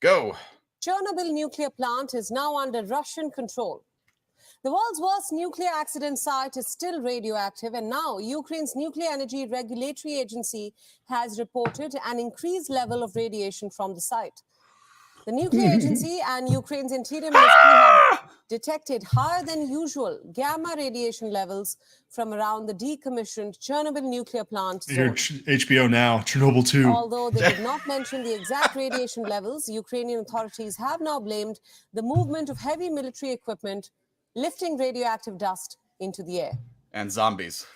Go. Chernobyl nuclear plant is now under Russian control. The world's worst nuclear accident site is still radioactive, and now Ukraine's Nuclear Energy Regulatory Agency has reported an increased level of radiation from the site. The nuclear agency and Ukraine's interior ministry have detected higher than usual gamma radiation levels from around the decommissioned Chernobyl nuclear plant Here, zone. HBO now, Chernobyl 2. Although they did not mention the exact radiation levels, Ukrainian authorities have now blamed the movement of heavy military equipment lifting radioactive dust into the air. And zombies.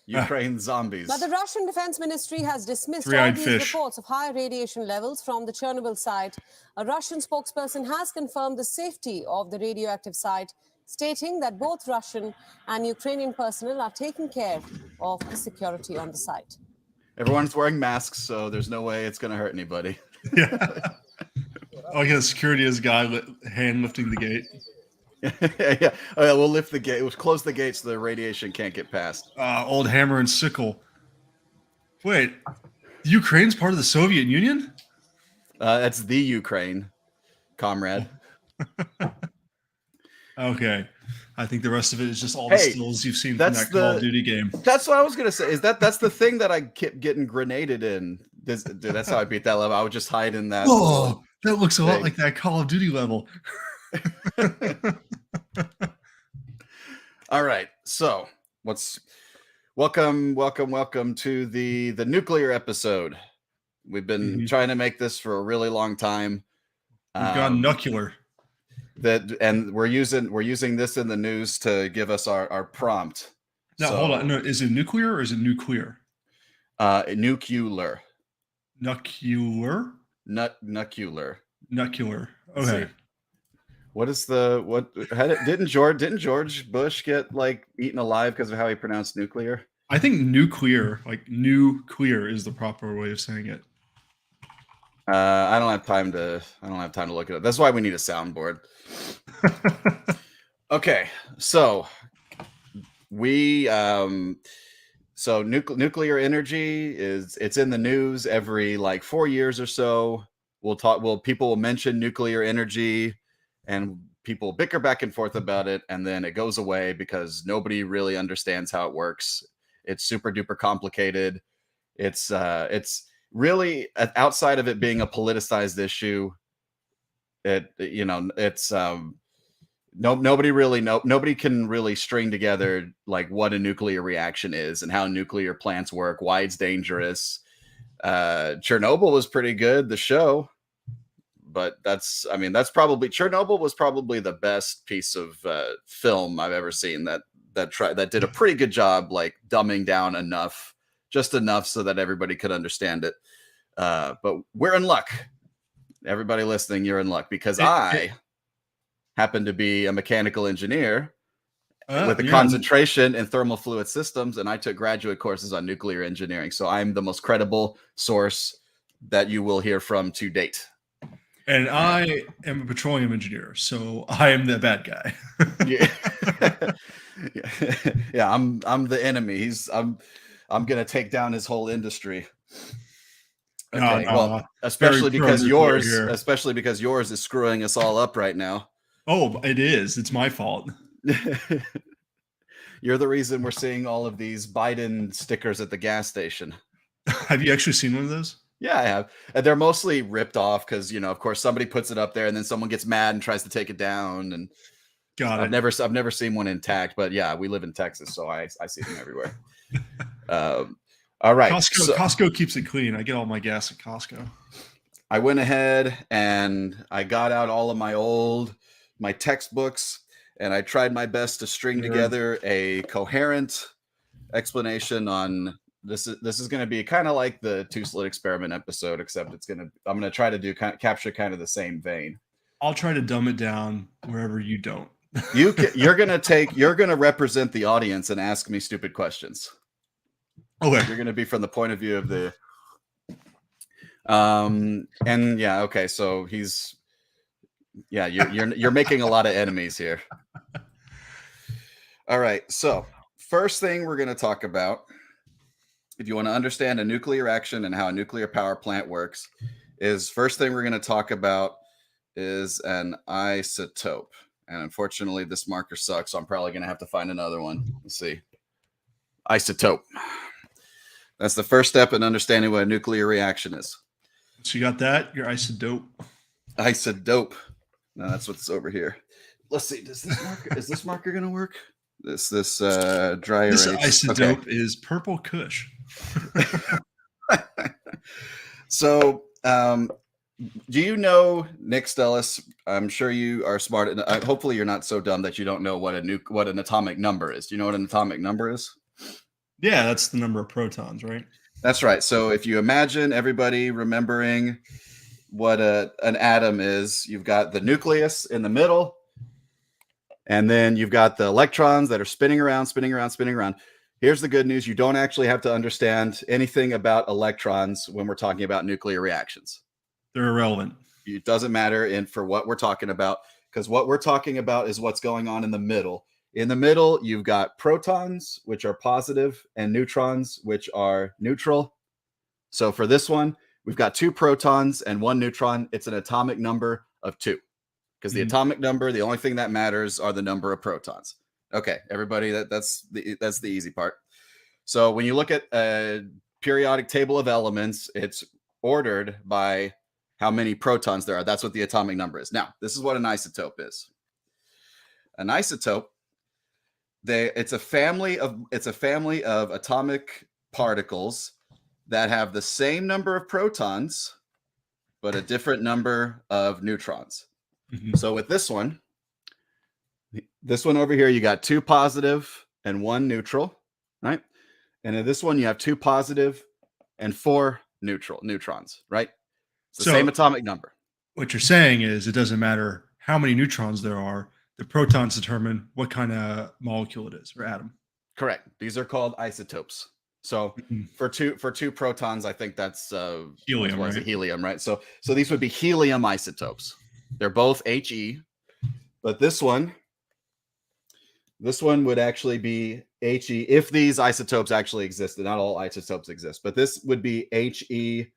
Ukraine zombies. But the Russian Defense Ministry has dismissed all Three-eyed these fish. reports of high radiation levels from the Chernobyl site. A Russian spokesperson has confirmed the safety of the radioactive site, stating that both Russian and Ukrainian personnel are taking care of the security on the site. Everyone's wearing masks, so there's no way it's going to hurt anybody. Yeah. Oh, yeah, security is a guy hand lifting the gate. Yeah. Oh, yeah, we'll lift the gate. We'll close the gate so the radiation can't get past. Old hammer and sickle. Wait, Ukraine's part of the Soviet Union? That's the Ukraine, comrade. Okay. I think the rest of it is just all the stills you've seen from that Call of Duty game. That's what I was going to say. That's the thing that I kept getting grenaded in. Dude, that's how I beat that level. I would just hide in that. Oh, that looks a lot like that Call of Duty level. All right, so welcome to the nuclear episode. We've been trying to make this for a really long time. We've gone nuclear. And we're using this in the news to give us our prompt. Now hold on, no, is it nuclear or is it nuclear? Nuclear. Nuclear. Nuclear. Okay. Didn't George Bush get like eaten alive because of how he pronounced nuclear? I think nuclear, like nuclear, is the proper way of saying it. I don't have time to look it up. That's why we need a soundboard. Okay, so nuclear energy it's in the news every like 4 years or so. People will mention nuclear energy and people bicker back and forth about it, and then it goes away because nobody really understands how it works. It's super duper complicated. It's really, outside of it being a politicized issue, nobody can really string together like what a nuclear reaction is and how nuclear plants work, why it's dangerous. Chernobyl was pretty good, the show. But Chernobyl was probably the best piece of film I've ever seen that did a pretty good job, like dumbing down just enough so that everybody could understand it. But we're in luck. Everybody listening, you're in luck because I happen to be a mechanical engineer with a concentration in thermal fluid systems, and I took graduate courses on nuclear engineering. So I'm the most credible source that you will hear from to date. And I am a petroleum engineer, so I am the bad guy. Yeah, I'm the enemy. I'm gonna take down his whole industry. Okay, well, especially because yours is screwing us all up right now. Oh, it is. It's my fault. You're the reason we're seeing all of these Biden stickers at the gas station. Have you actually seen one of those? Yeah, I have. And they're mostly ripped off because, of course, somebody puts it up there and then someone gets mad and tries to take it down. And I've never seen one intact, but yeah, we live in Texas, so I see them everywhere. All right. Costco keeps it clean. I get all my gas at Costco. I went ahead and I got out all of my textbooks, and I tried my best to string together a coherent explanation on this is going to be kind of like the two-slit experiment episode, except I'm going to try to capture kind of the same vein. I'll try to dumb it down wherever you don't. You're going to represent the audience and ask me stupid questions. Okay. You're going to be from the point of view of the and yeah, okay, so you're making a lot of enemies here. All right, so first thing we're going to talk about, if you want to understand a nuclear reaction and how a nuclear power plant works, is first thing we're going to talk about is an isotope? And unfortunately, this marker sucks, so I'm probably going to have to find another one. Let's see. Isotope. That's the first step in understanding what a nuclear reaction is. So you got that? Your isodope. Isodope. No, that's what's over here. Let's see. Is this marker going to work? This dry erase. This isodope is purple Kush. So, do you know, Nick Stellis? I'm sure you are smart. Hopefully, you're not so dumb that you don't know what an atomic number is. Do you know what an atomic number is? Yeah, that's the number of protons, right? That's right. So, if you imagine everybody remembering what an atom is, you've got the nucleus in the middle, and then you've got the electrons that are spinning around, spinning around, spinning around. Here's the good news. You don't actually have to understand anything about electrons when we're talking about nuclear reactions. They're irrelevant. It doesn't matter for what we're talking about, because what we're talking about is what's going on in the middle. In the middle, you've got protons, which are positive, and neutrons, which are neutral. So for this one, we've got 2 protons and 1 neutron. It's an atomic number of 2, because the atomic number, the only thing that matters are the number of protons. Okay, everybody, that's the easy part. So when you look at a periodic table of elements, it's ordered by how many protons there are. That's what the atomic number is. Now, this is what an isotope is. An isotope, it's a family of atomic particles that have the same number of protons, but a different number of neutrons. Mm-hmm. So with this one over here, you got 2 positive and 1 neutral, right? And in this one, you have 2 positive and 4 neutrons, right? It's the same atomic number. What you're saying is it doesn't matter how many neutrons there are. The protons determine what kind of molecule it is or atom. Correct. These are called isotopes. So for two protons, I think that's helium, right? Helium, right? So these would be helium isotopes. They're both He, but this one would actually be He if these isotopes actually existed. Not all isotopes exist, but this would be He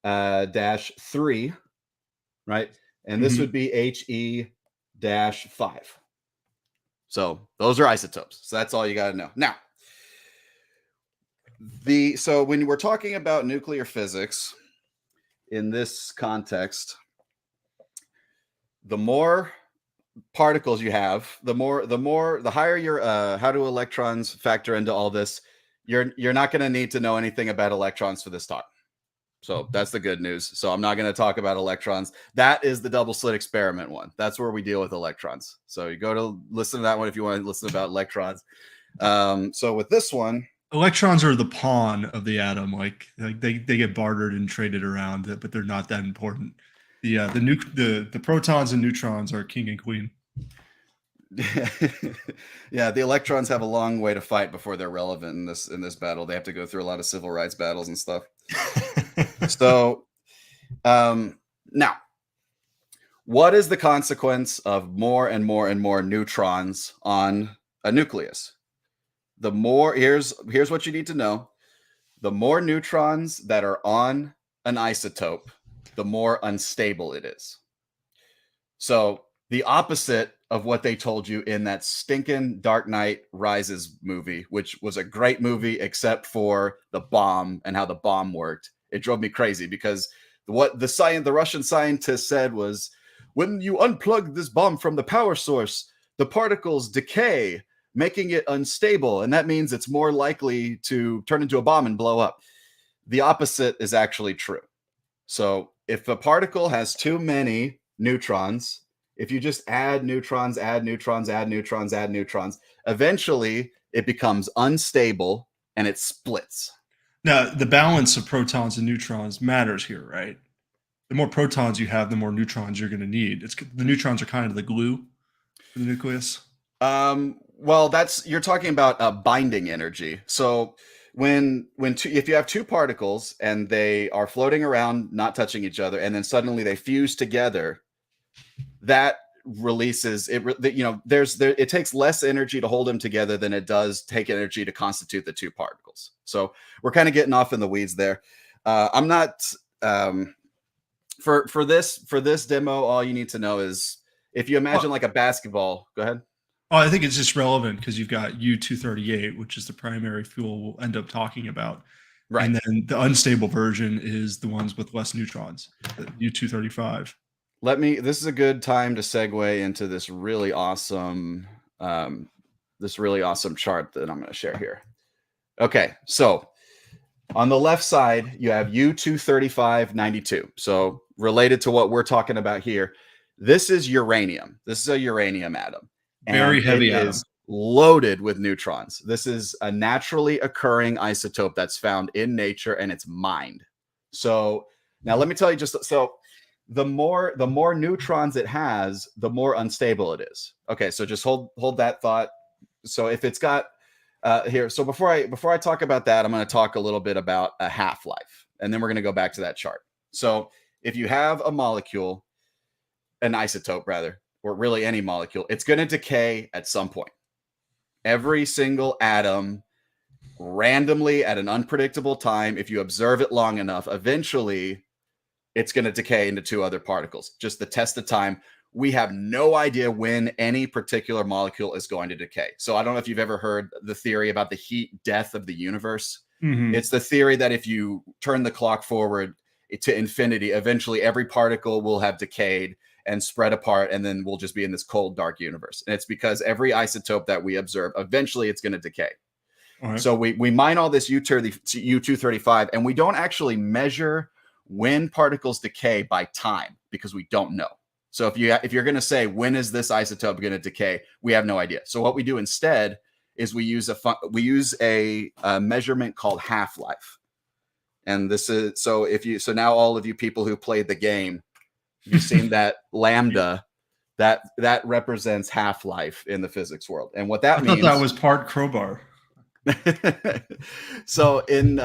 -3, right? And this would be He -5. So those are isotopes. So that's all you got to know. Now, so when we're talking about nuclear physics in this context, the more particles you have, the higher your how do electrons factor into all this. You're not going to need to know anything about electrons for this talk. So that's the good news. So I'm not going to talk about electrons. That is the double slit experiment one. That's where we deal with electrons. So you go to listen to that one if you want to listen about electrons. So with this one, electrons are the pawn of the atom. Like they get bartered and traded around, but they're not that important. The protons and neutrons are king and queen. Yeah, the electrons have a long way to fight before they're relevant in this battle. They have to go through a lot of civil rights battles and stuff. So now, what is the consequence of more and more and more neutrons on a nucleus? Here's what you need to know. The more neutrons that are on an isotope, the more unstable it is. So the opposite of what they told you in that stinking Dark Knight Rises movie, which was a great movie except for the bomb and how the bomb worked. It drove me crazy because what the Russian scientist said was, when you unplug this bomb from the power source, the particles decay, making it unstable, and that means it's more likely to turn into a bomb and blow up. The opposite is actually true. So if a particle has too many neutrons, if you just add neutrons, eventually it becomes unstable and it splits. Now, the balance of protons and neutrons matters here, right? The more protons you have, the more neutrons you're going to need. The neutrons are kind of the glue for the nucleus. Well, you're talking about binding energy. So if you have 2 particles and they are floating around, not touching each other, and then suddenly they fuse together, that releases it. It takes less energy to hold them together than it does take energy to constitute the 2 particles. So we're kind of getting off in the weeds there. I'm not For this demo, all you need to know is if you imagine like a basketball. Go ahead. Oh, I think it's just relevant because you've got U-238, which is the primary fuel we'll end up talking about. Right. And then the unstable version is the ones with less neutrons, the U-235. This is a good time to segue into this really awesome chart that I'm going to share here. Okay, so on the left side, you have U-235-92. So related to what we're talking about here, this is uranium. This is a uranium atom. Very heavy atom. Is loaded with neutrons. This is a naturally occurring isotope that's found in nature, and it's mined. So now let me tell you the more neutrons it has, the more unstable it is. Okay, so just hold that thought. So if it's got here, so before I talk about that, I'm going to talk a little bit about a half-life, and then we're going to go back to that chart. So if you have a molecule, an isotope rather, or really any molecule, it's going to decay at some point. Every single atom, randomly at an unpredictable time, if you observe it long enough, eventually it's going to decay into two other particles. Just the test of time. We have no idea when any particular molecule is going to decay. So I don't know if you've ever heard the theory about the heat death of the universe. Mm-hmm. It's the theory that if you turn the clock forward to infinity, eventually every particle will have decayed and spread apart, and then we'll just be in this cold, dark universe. And it's because every isotope that we observe, eventually it's going to decay. Right. So we mine all this U-235, and we don't actually measure when particles decay by time because we don't know. So if you're going to say, when is this isotope going to decay? We have no idea. So what we do instead is we use a measurement called half-life. And this is, so now all of you people who played the game, you've seen that lambda, that represents half-life in the physics world. And what that means, I thought that was part crowbar. So in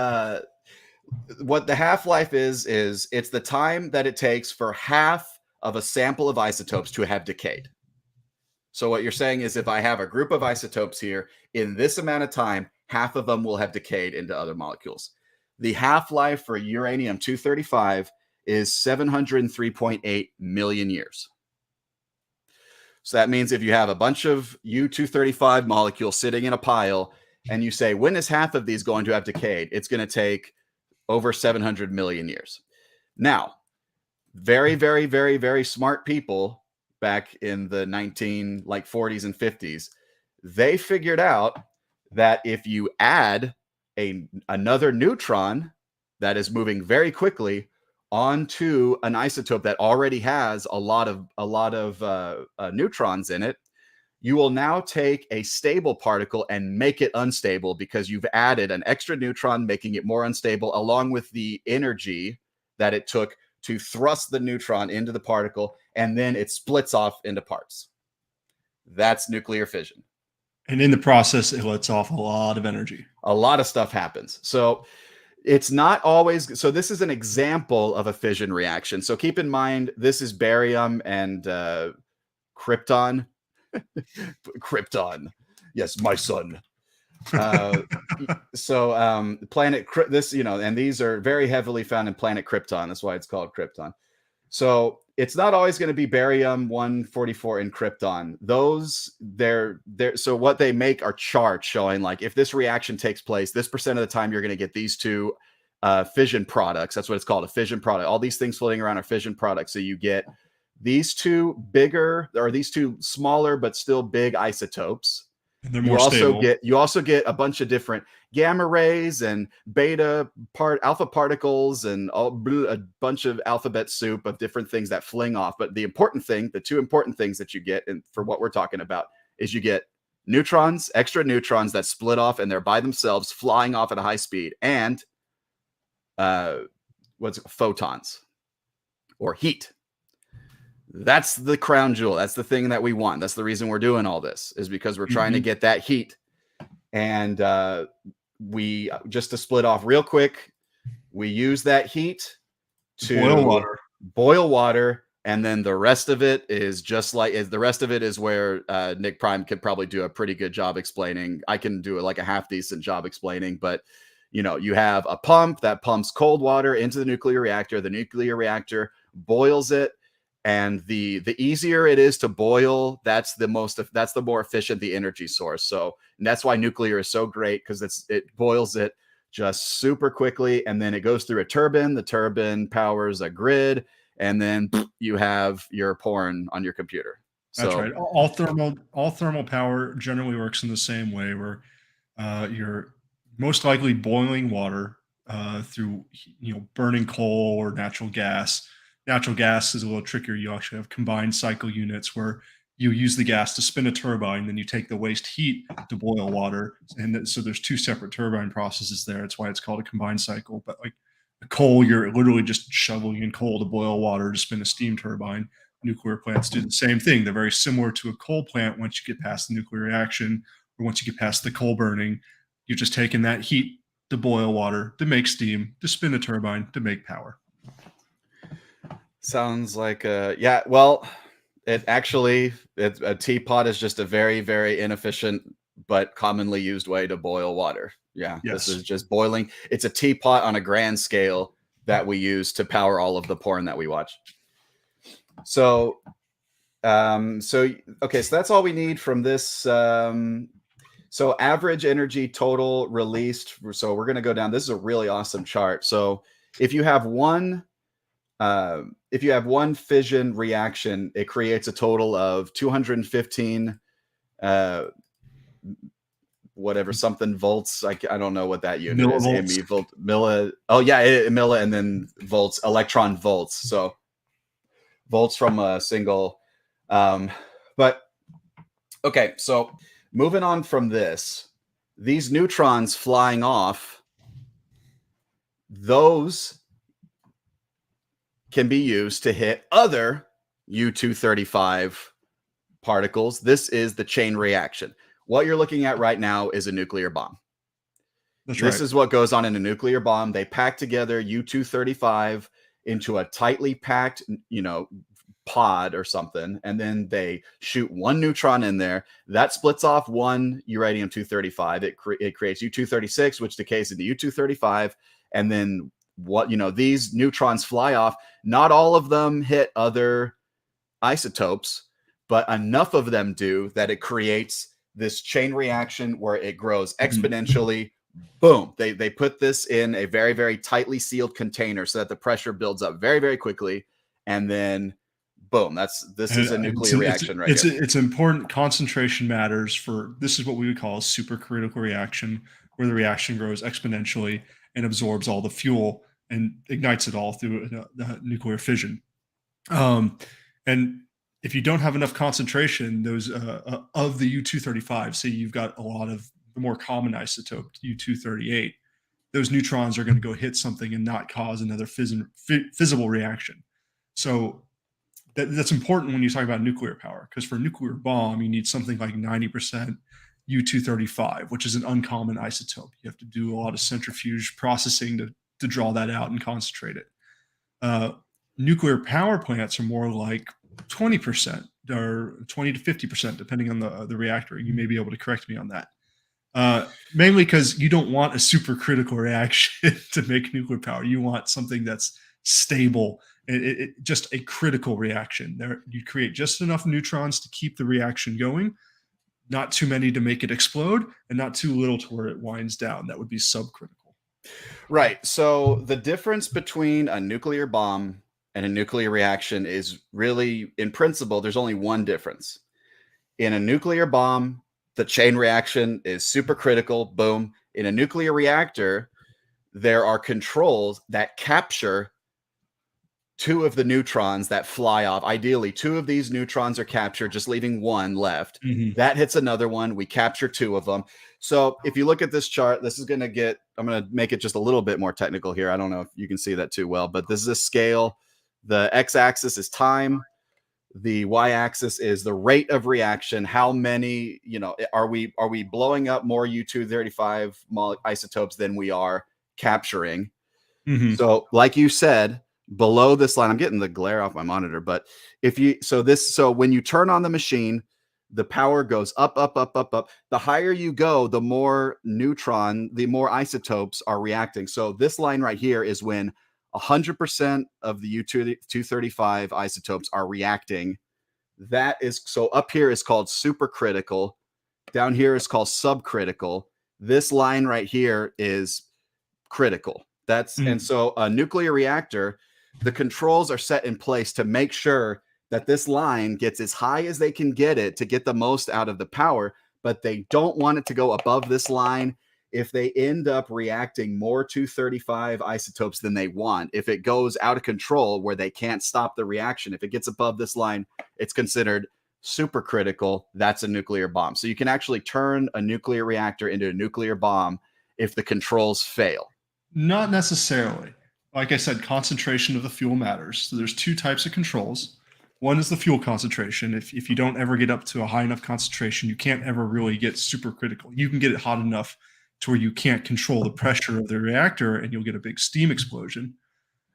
what the half-life is it's the time that it takes for half of a sample of isotopes to have decayed. So what you're saying is if I have a group of isotopes here, in this amount of time, half of them will have decayed into other molecules. The half-life for uranium-235 is 703.8 million years. So that means if you have a bunch of U-235 molecules sitting in a pile and you say, when is half of these going to have decayed? It's going to take over 700 million years. Now, very, very, very, very smart people back in the 40s and 50s, they figured out that if you add another neutron that is moving very quickly onto an isotope that already has a lot of neutrons in it, you will now take a stable particle and make it unstable because you've added an extra neutron, making it more unstable, along with the energy that it took to thrust the neutron into the particle, and then it splits off into parts. That's nuclear fission. And in the process, it lets off a lot of energy. A lot of stuff happens. So it's not always, so this is an example of a fission reaction. So keep in mind, this is barium and krypton. Krypton. Yes, my son. Planet, this, and these are very heavily found in planet Krypton. That's why it's called Krypton. So it's not always going to be barium-144 and krypton. So what they make are charts showing like if this reaction takes place, this percent of the time you're going to get these two fission products. That's what it's called, a fission product. All these things floating around are fission products. So you get these two bigger, or these two smaller but still big isotopes. And they're more stable. You also get a bunch of different gamma rays and alpha particles and a bunch of alphabet soup of different things that fling off. But the two important things that you get, and for what we're talking about, is you get neutrons, extra neutrons that split off and they're by themselves flying off at a high speed, and photons or heat. That's the crown jewel. That's the thing that we want. That's the reason we're doing all this, is because we're trying to get that heat. And we, just to split off real quick, we use that heat to boil water. And then the rest of it is where Nick Prime could probably do a pretty good job explaining. I can do like a half decent job explaining, but you have a pump that pumps cold water into the nuclear reactor. The nuclear reactor boils it. And the easier it is to boil, that's the more efficient the energy source. So and that's why nuclear is so great, because it boils it just super quickly, and then it goes through a turbine. The turbine powers a grid, and then you have your porn on your computer. That's So right. All thermal power generally works in the same way, where you're most likely boiling water through burning coal or natural gas. Natural gas is a little trickier. You actually have combined cycle units where you use the gas to spin a turbine, then you take the waste heat to boil water, and so there's two separate turbine processes there. That's why it's called a combined cycle. But like a coal, you're literally just shoveling in coal to boil water to spin a steam turbine. Nuclear plants do the same thing. They're very similar to a coal plant once you get past the nuclear reaction, or once you get past the coal burning. You're just taking that heat to boil water, to make steam, to spin a turbine, to make power. sounds like yeah. Well, a teapot is just a very, very inefficient but commonly used way to boil water. Yeah, this Yes. is just boiling. It's a teapot on a grand scale that we use to power all of the porn that we watch. So, okay, so that's all we need from this. So average energy total released. So we're going to go down. This is a really awesome chart. So if you have one fission reaction, it creates a total of 215 whatever something volts. I don't know what that unit Millivolts. is. Milli, and then volts, electron volts. So volts from a single. But okay, so moving on from this, these neutrons flying off, those can be used to hit other U-235 particles. This is the chain reaction. What you're looking at right now is a nuclear bomb. That's right. This is what goes on in a nuclear bomb. They pack together U-235 into a tightly packed, pod or something, and then they shoot one neutron in there. That splits off one uranium-235. It creates U-236, which decays into U-235, and then these neutrons fly off. Not all of them hit other isotopes, but enough of them do that it creates this chain reaction where it grows exponentially. Boom. They put this in a very, very tightly sealed container so that the pressure builds up very, very quickly, and then boom. This is a nuclear reaction right here. It's important. Concentration matters. This is what we would call a supercritical reaction, where the reaction grows exponentially and absorbs all the fuel and ignites it all through the nuclear fission. And if you don't have enough concentration, those of the U-235, say you've got a lot of the more common isotope, U-238, those neutrons are going to go hit something and not cause another fissible reaction. So that's important when you talk about nuclear power, because for a nuclear bomb, you need something like 90% U-235, which is an uncommon isotope. You have to do a lot of centrifuge processing to draw that out and concentrate it. Nuclear power plants are more like 20% or 20 to 50%, depending on the reactor. You may be able to correct me on that. Mainly because you don't want a supercritical reaction to make nuclear power. You want something that's stable, just a critical reaction. You create just enough neutrons to keep the reaction going, not too many to make it explode, and not too little to where it winds down. That would be subcritical. Right. So the difference between a nuclear bomb and a nuclear reaction is really, in principle, there's only one difference. In a nuclear bomb, the chain reaction is supercritical. Boom. In a nuclear reactor, there are controls that capture two of the neutrons that fly off. Ideally, two of these neutrons are captured, just leaving one left. Mm-hmm. That hits another one. We capture two of them. So if you look at this chart, I'm going to make it just a little bit more technical here. I don't know if you can see that too well, but this is a scale. The x-axis is time. The y-axis is the rate of reaction. How many, are we blowing up more U-235 isotopes than we are capturing? Mm-hmm. So like you said, below this line, I'm getting the glare off my monitor, but so when you turn on the machine, the power goes up, up, up, up, up. The higher you go, the more more isotopes are reacting. So this line right here is when 100% of the U-235 isotopes are reacting. That is, so up here is called supercritical. Down here is called subcritical. This line right here is critical. And so a nuclear reactor, the controls are set in place to make sure that this line gets as high as they can get it to get the most out of the power, but they don't want it to go above this line. If they end up reacting more 235 isotopes than they want, if it goes out of control where they can't stop the reaction, if it gets above this line, it's considered supercritical. That's a nuclear bomb. So you can actually turn a nuclear reactor into a nuclear bomb if the controls fail. Not necessarily. Like I said, concentration of the fuel matters. So there's two types of controls. One is the fuel concentration. If you don't ever get up to a high enough concentration, you can't ever really get supercritical. You can get it hot enough to where you can't control the pressure of the reactor, and you'll get a big steam explosion.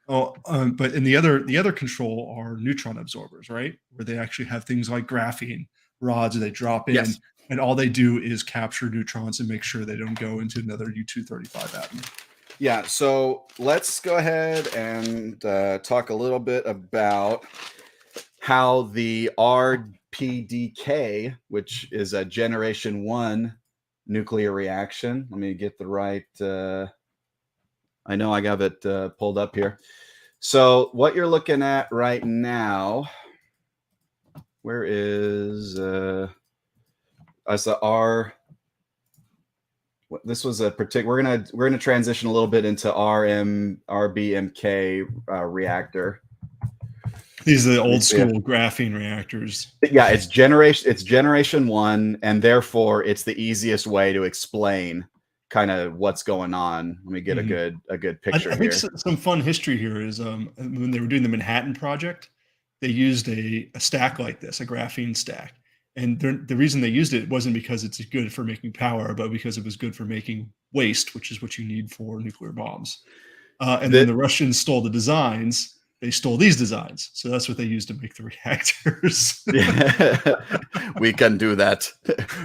But in the other control are neutron absorbers, right? Where they actually have things like graphene rods that they drop in, Yes. and all they do is capture neutrons and make sure they don't go into another U-235 atom. Yeah, so let's go ahead and talk a little bit about how the RPDK, which is a generation 1 nuclear reaction. Let me get the right, I know I have it pulled up here. So what you're looking at right now, where is, as the R, this was a particular, we're gonna transition a little bit into RBMK reactor. These are the old school graphene reactors. Yeah, it's generation 1, and therefore it's the easiest way to explain kind of what's going on. Let me get a good picture I think here. some fun history here is when they were doing the Manhattan Project, they used a stack like this, a graphene stack. And the reason they used it wasn't because it's good for making power, but because it was good for making waste, which is what you need for nuclear bombs. And then the Russians stole the designs. They stole these designs. So that's what they used to make the reactors. We can do that.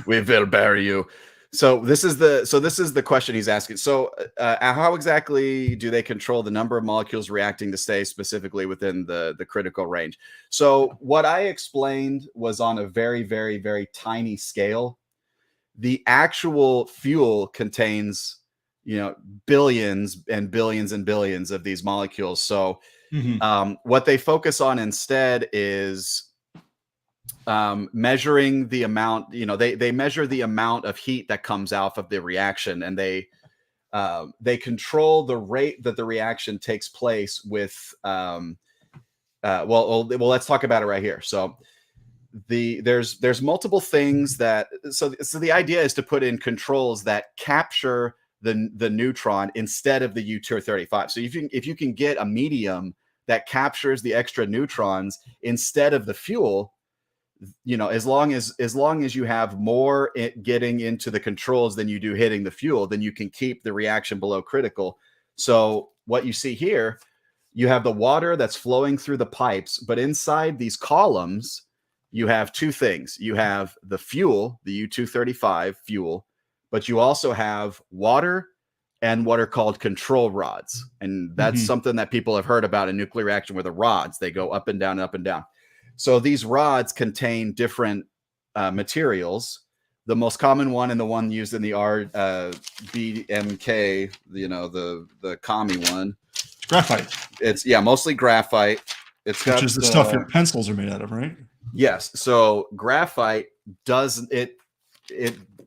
We will bury you. So this is the question he's asking. So how exactly do they control the number of molecules reacting to stay specifically within the critical range? So what I explained was on a very, very, very tiny scale. The actual fuel contains, billions and billions and billions of these molecules. So what they focus on instead is measuring the amount, they measure the amount of heat that comes out of the reaction, and they control the rate that the reaction takes place with, well, let's talk about it right here. So there's multiple things that, so the idea is to put in controls that capture the neutron instead of the U-235. So if you can get a medium that captures the extra neutrons instead of the fuel, as long as you have more getting into the controls than you do hitting the fuel, then you can keep the reaction below critical. So what you see here, you have the water that's flowing through the pipes, but inside these columns, you have two things. You have the fuel, the U-235 fuel, but you also have water and what are called control rods. And that's something that people have heard about in nuclear reaction, where the rods, they go up and down, up and down. So these rods contain different materials. The most common one, and the one used in the RBMK, the commie one, It's graphite. It's mostly graphite. Which is the stuff your pencils are made out of, right? Yes. So graphite does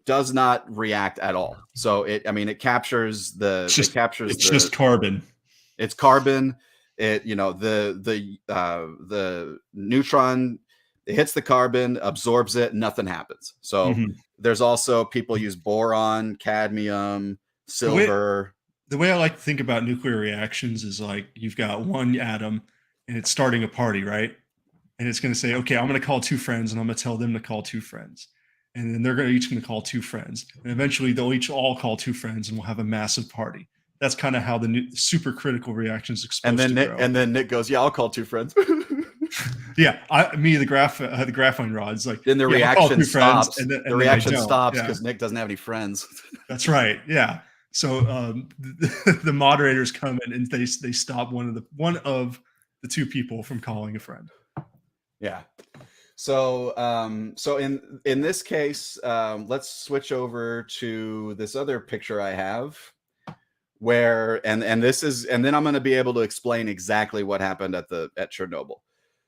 not react at all. So it captures it's just carbon. It's carbon. It, the neutron, it hits the carbon, absorbs it, nothing happens. So there's also, people use boron, cadmium, silver. The way I like to think about nuclear reactions is like, you've got one atom and it's starting a party, right? And it's going to say, okay, I'm going to call 2 friends, and I'm going to tell them to call 2 friends. And then they're each going to call 2 friends. And eventually they'll each all call 2 friends, and we'll have a massive party. That's kind of how the supercritical reactions explode. And then Nick goes, "Yeah, I'll call 2 friends." Yeah, the graphene rods, like, then the reaction stops. And the reaction stops because Nick doesn't have any friends. That's right. Yeah. So the moderators come in and they stop one of the two people from calling a friend. Yeah. So so in this case, let's switch over to this other picture I have where and this is and then I'm going to be able to explain exactly what happened at Chernobyl.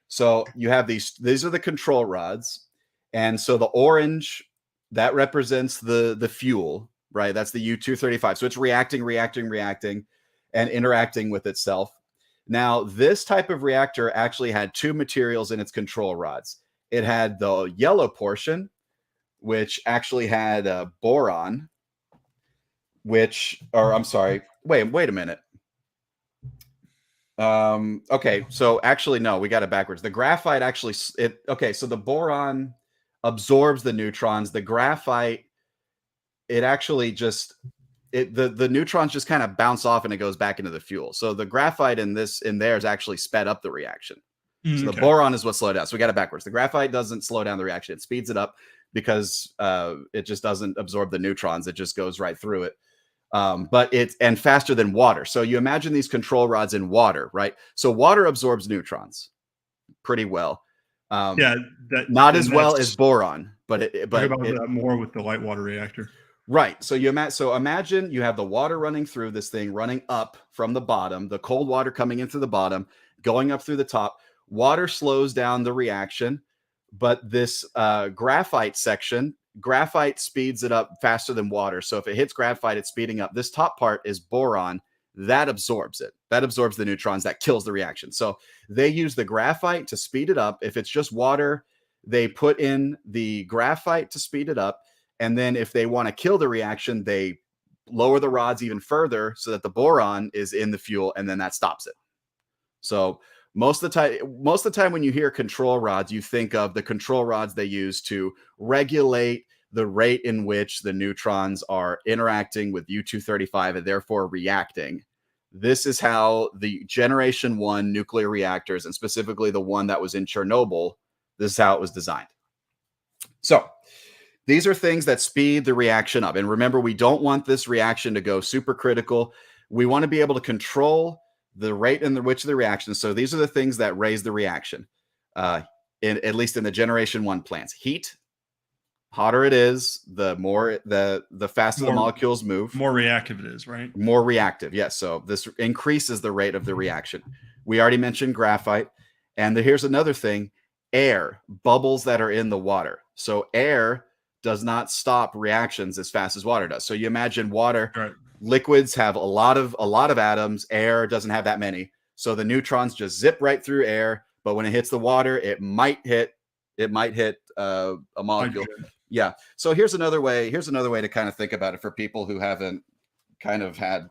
So you have these are the control rods, and so the orange that represents the fuel, right? That's the U-235. So it's reacting, and interacting with itself. Now, this type of reactor actually had two materials in its control rods. It had the yellow portion, which actually had boron, or I'm sorry, wait a minute. Okay, so actually no, we got it backwards. The graphite actually so the boron absorbs the neutrons. The graphite, it actually just the neutrons just kind of bounce off and it goes back into the fuel. So the graphite in there is actually sped up the reaction. So the boron is what slowed down. So we got it backwards. The graphite doesn't slow down the reaction. It speeds it up because it just doesn't absorb the neutrons. It just goes right through it. But it's faster than water. So you imagine these control rods in water, right? So water absorbs neutrons pretty well. Not as well as boron, but that more with the light water reactor. Right. So imagine you have the water running through this thing, running up from the bottom, the cold water coming into the bottom, going up through the top. Water slows down the reaction, but this graphite speeds it up faster than water. So if it hits graphite, it's speeding up. This top part is boron. That absorbs it. That absorbs the neutrons. That kills the reaction. So they use the graphite to speed it up. If it's just water, they put in the graphite to speed it up. And then if they want to kill the reaction, they lower the rods even further so that the boron is in the fuel, and then that stops it. So most of the time when you hear control rods, you think of the control rods they use to regulate the rate in which the neutrons are interacting with U-235 and therefore reacting. This is how the Generation 1 nuclear reactors, and specifically the one that was in Chernobyl, this is how it was designed. So these are things that speed the reaction up. And remember, we don't want this reaction to go supercritical. We want to be able to control the rate in which the reaction. So these are the things that raise the reaction, at least in the Generation 1 plants. Heat, hotter it is, the more the faster the molecules move. More reactive it is, right? More reactive, yes. So this increases the rate of the reaction. We already mentioned graphite. And here's another thing, air, bubbles that are in the water. So air does not stop reactions as fast as water does. So you imagine water, right. Liquids have a lot of atoms. Air doesn't have that many. So the neutrons just zip right through air. But when it hits the water, it might hit a molecule. Yeah. So here's another way to kind of think about it for people who haven't kind of had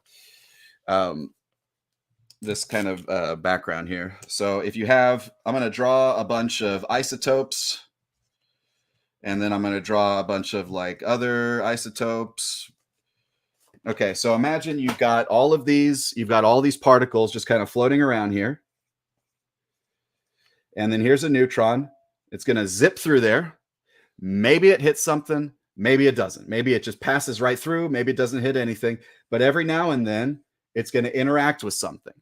this kind of background here. So if you have, I'm going to draw a bunch of isotopes. And then I'm going to draw a bunch of like other isotopes. Okay, so imagine you've got all these particles just kind of floating around here. And then here's a neutron. It's going to zip through there. Maybe it hits something. Maybe it doesn't. Maybe it just passes right through. Maybe it doesn't hit anything. But every now and then, it's going to interact with something.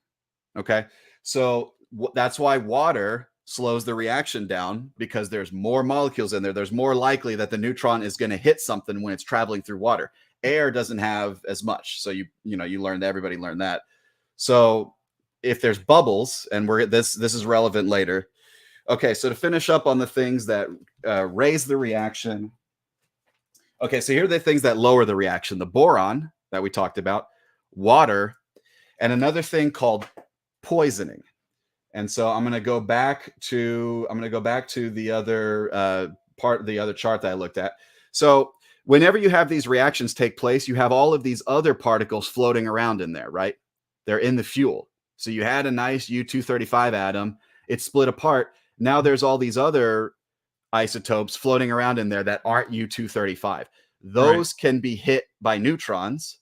Okay, so that's why water slows the reaction down, because there's more molecules in there. There's more likely that the neutron is going to hit something when it's traveling through water. Air doesn't have as much. So everybody learned that. So if there's bubbles, and this is relevant later. Okay, so to finish up on the things that raise the reaction. Okay, so here are the things that lower the reaction: the boron that we talked about, water, and another thing called poisoning. And so I'm going to go back to the other the other chart that I looked at. So whenever you have these reactions take place, you have all of these other particles floating around in there, right? They're in the fuel. So you had a nice U-235 atom. It split apart. Now there's all these other isotopes floating around in there that aren't U-235. Those can be hit by neutrons.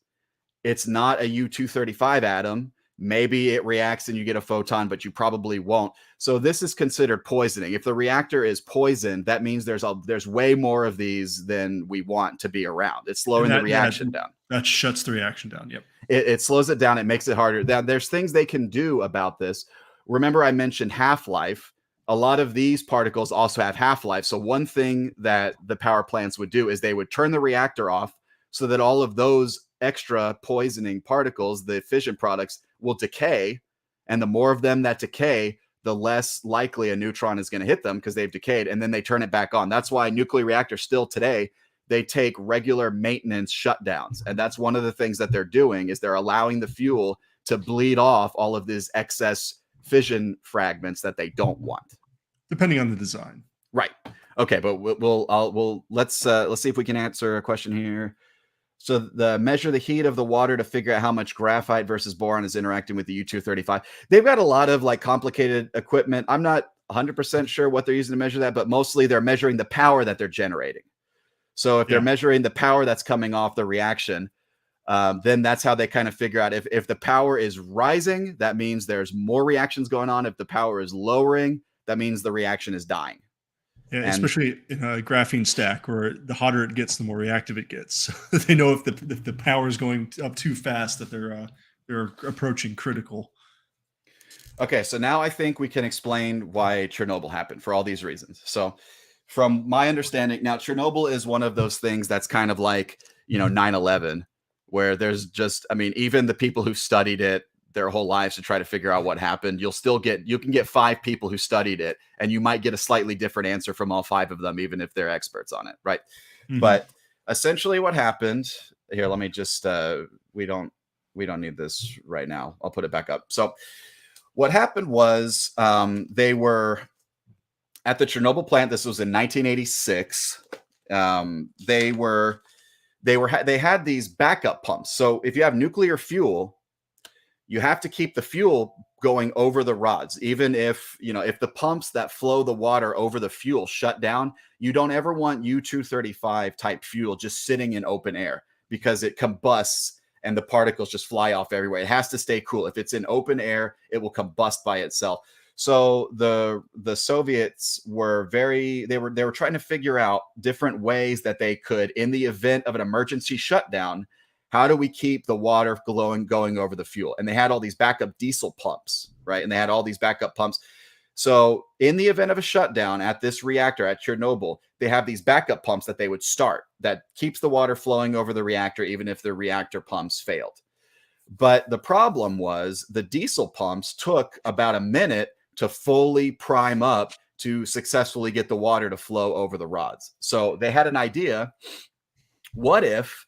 It's not a U-235 atom. Maybe it reacts and you get a photon, but you probably won't. So this is considered poisoning. If the reactor is poisoned, that means there's way more of these than we want to be around. It's slowing the reaction down. That shuts the reaction down. Yep. It slows it down. It makes it harder. Now, there's things they can do about this. Remember, I mentioned half-life. A lot of these particles also have half-life. So one thing that the power plants would do is they would turn the reactor off so that all of those extra poisoning particles, the fission products, will decay. And the more of them that decay, the less likely a neutron is going to hit them because they've decayed. And then they turn it back on. That's why nuclear reactors still today, they take regular maintenance shutdowns. And that's one of the things that they're doing is they're allowing the fuel to bleed off all of these excess fission fragments that they don't want, depending on the design. Right. Okay, but let's see if we can answer a question here. So the measure the heat of the water to figure out how much graphite versus boron is interacting with the U-235. They've got a lot of like complicated equipment. I'm not 100% sure what they're using to measure that, but mostly they're measuring the power that they're generating. So if they're measuring the power that's coming off the reaction, then that's how they kind of figure out if the power is rising, that means there's more reactions going on. If the power is lowering, that means the reaction is dying. Yeah, especially in a graphene stack where the hotter it gets, the more reactive it gets. So they know if the power is going up too fast that they're approaching critical. Okay, so now I think we can explain why Chernobyl happened for all these reasons. So from my understanding, now Chernobyl is one of those things that's kind of like, 9/11, where there's just, even the people who studied it their whole lives to try to figure out what happened, you can get 5 people who studied it, and you might get a slightly different answer from all 5 of them, even if they're experts on it, right? Mm-hmm. But essentially what happened here, let me just, we don't need this right now. I'll put it back up. So what happened was they were at the Chernobyl plant. This was in 1986. They had these backup pumps. So if you have nuclear fuel, you have to keep the fuel going over the rods. Even if the pumps that flow the water over the fuel shut down, you don't ever want U-235 type fuel just sitting in open air because it combusts and the particles just fly off everywhere. It has to stay cool. If it's in open air, it will combust by itself. So the Soviets were they were trying to figure out different ways that they could, in the event of an emergency shutdown, how do we keep the water going over the fuel? And they had all these backup diesel pumps, right? And they had all these backup pumps. So in the event of a shutdown at this reactor at Chernobyl, they have these backup pumps that they would start that keeps the water flowing over the reactor, even if the reactor pumps failed. But the problem was the diesel pumps took about a minute to fully prime up to successfully get the water to flow over the rods. So they had an idea. What if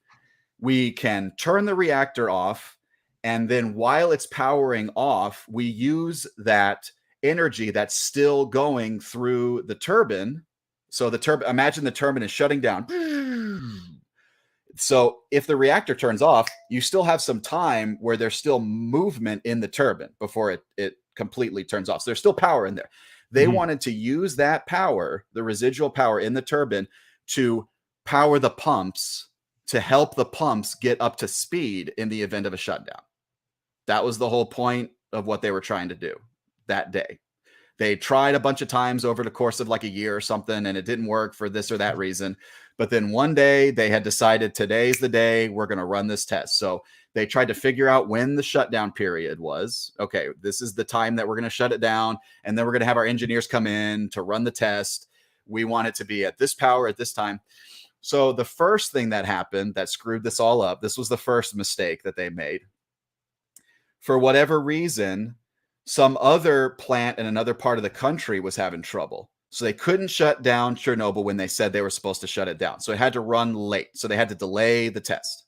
we can turn the reactor off, and then while it's powering off, we use that energy that's still going through the turbine. So imagine the turbine is shutting down. So if the reactor turns off, you still have some time where there's still movement in the turbine before it completely turns off. So there's still power in there. They wanted to use that power, the residual power in the turbine, to power the pumps, to help the pumps get up to speed in the event of a shutdown. That was the whole point of what they were trying to do that day. They tried a bunch of times over the course of like a year or something, and it didn't work for this or that reason. But then one day they had decided today's the day we're going to run this test. So they tried to figure out when the shutdown period was. Okay, this is the time that we're going to shut it down, and then we're going to have our engineers come in to run the test. We want it to be at this power at this time. So the first thing that happened that screwed this all up, this was the first mistake that they made. For whatever reason, some other plant in another part of the country was having trouble. So they couldn't shut down Chernobyl when they said they were supposed to shut it down. So it had to run late. So they had to delay the test.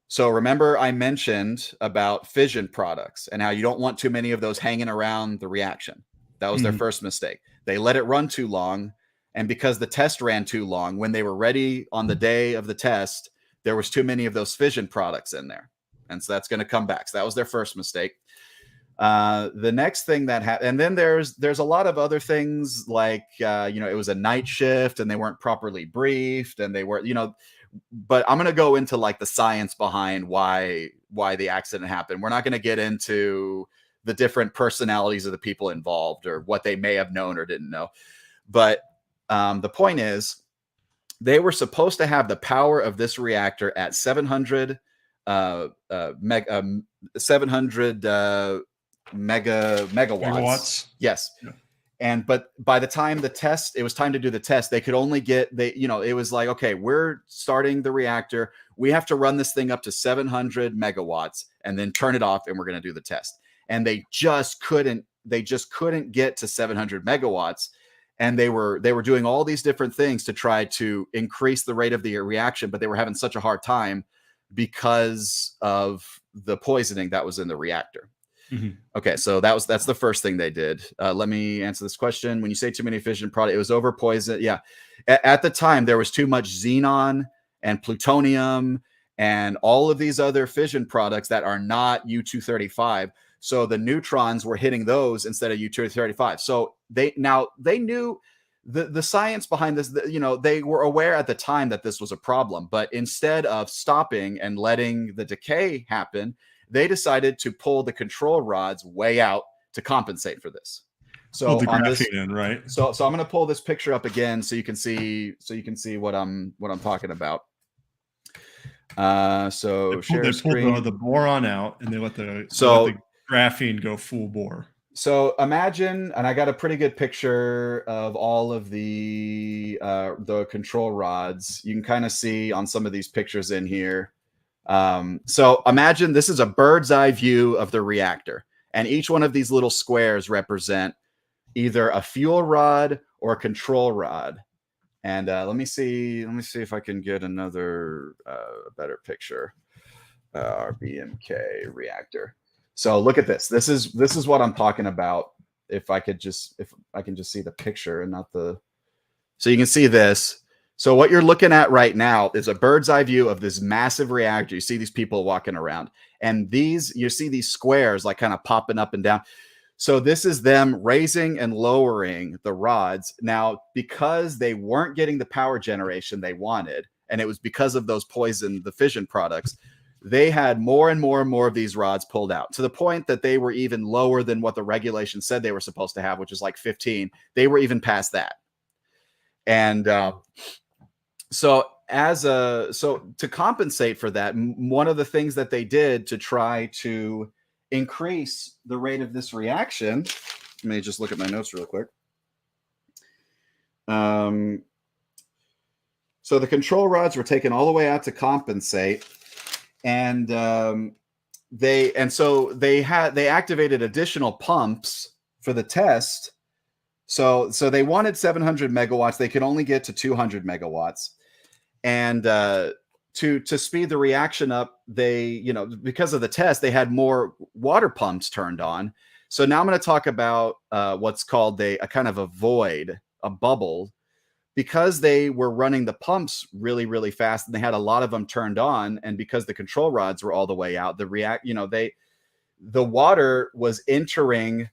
So remember I mentioned about fission products and how you don't want too many of those hanging around the reaction. That was their first mistake. They let it run too long. And because the test ran too long, when they were ready on the day of the test, there was too many of those fission products in there. And so that's going to come back. So that was their first mistake. The next thing that happened, and then there's a lot of other things like, it was a night shift and they weren't properly briefed, and they were, but I'm going to go into like the science behind why the accident happened. We're not going to get into the different personalities of the people involved or what they may have known or didn't know. But the point is, they were supposed to have the power of this reactor at 700 megawatts. Megawatts. Yes. Yeah. But by the time it was time to do the test, they could only it was like, okay, we're starting the reactor. We have to run this thing up to 700 megawatts and then turn it off, and we're going to do the test. And they just couldn't get to 700 megawatts. And they were doing all these different things to try to increase the rate of the reaction, but they were having such a hard time because of the poisoning that was in the reactor. Mm-hmm. Okay, so that's the first thing they did. Let me answer this question. When you say too many fission product, it was over poison. Yeah, at the time there was too much xenon and plutonium and all of these other fission products that are not U-235. So the neutrons were hitting those instead of U-235. So they knew the science behind this. They were aware at the time that this was a problem, but instead of stopping and letting the decay happen, they decided to pull the control rods way out to compensate for this. So the graphene in, right? So I'm going to pull this picture up again so you can see what I'm talking about. So share screen. They pulled the boron out and they let the graphene go full bore. So imagine, and I got a pretty good picture of all of the control rods. You can kind of see on some of these pictures in here. So imagine this is a bird's eye view of the reactor, and each one of these little squares represent either a fuel rod or a control rod. And let me see if I can get another better picture. Our BMK reactor. So look at this. This is what I'm talking about. If I can just see the picture and not the, so you can see this. So what you're looking at right now is a bird's eye view of this massive reactor. You see these people walking around, and you see these squares like kind of popping up and down. So this is them raising and lowering the rods. Now, because they weren't getting the power generation they wanted, and it was because of those the fission products, they had more and more and more of these rods pulled out to the point that they were even lower than what the regulation said they were supposed to have, which is like 15. They were even past that. And so to compensate for that, one of the things that they did to try to increase the rate of this reaction, let me just look at my notes real quick. So the control rods were taken all the way out to compensate. And they activated additional pumps for the test. So they wanted 700 megawatts. They could only get to 200 megawatts. And to speed the reaction up, because of the test, they had more water pumps turned on. So now I'm going to talk about what's called a kind of a void, a bubble. Because they were running the pumps really, really fast, and they had a lot of them turned on, and because the control rods were all the way out, the water was entering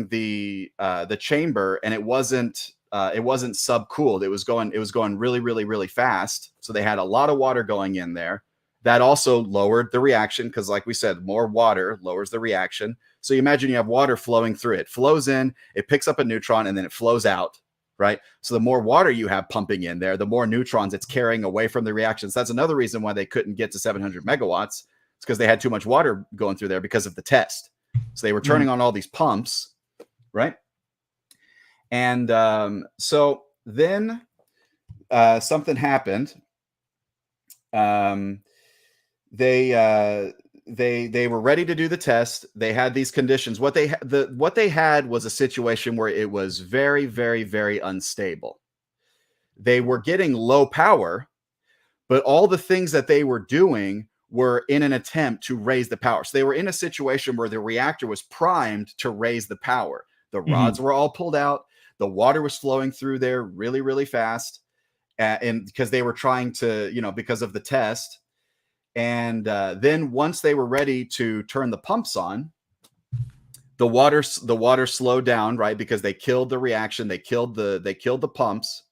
the chamber, and it wasn't subcooled. It was going really, really, really fast. So they had a lot of water going in there. That also lowered the reaction because, like we said, more water lowers the reaction. So you imagine you have water flowing through. It flows in, it picks up a neutron, and then it flows out. Right. So the more water you have pumping in there, the more neutrons it's carrying away from the reactions. That's another reason why they couldn't get to 700 megawatts. It's because they had too much water going through there because of the test. So they were turning on all these pumps. Right. And so then something happened. They were ready to do the test. They had these conditions. What they had was a situation where it was very, very, very unstable. They were getting low power, but all the things that they were doing were in an attempt to raise the power. So they were in a situation where the reactor was primed to raise the power. The rods were all pulled out. The water was flowing through there really, really fast. And because they were trying to, because of the test. And then once they were ready to turn the pumps on, the water slowed down, right? Because they killed the reaction, they killed the pumps,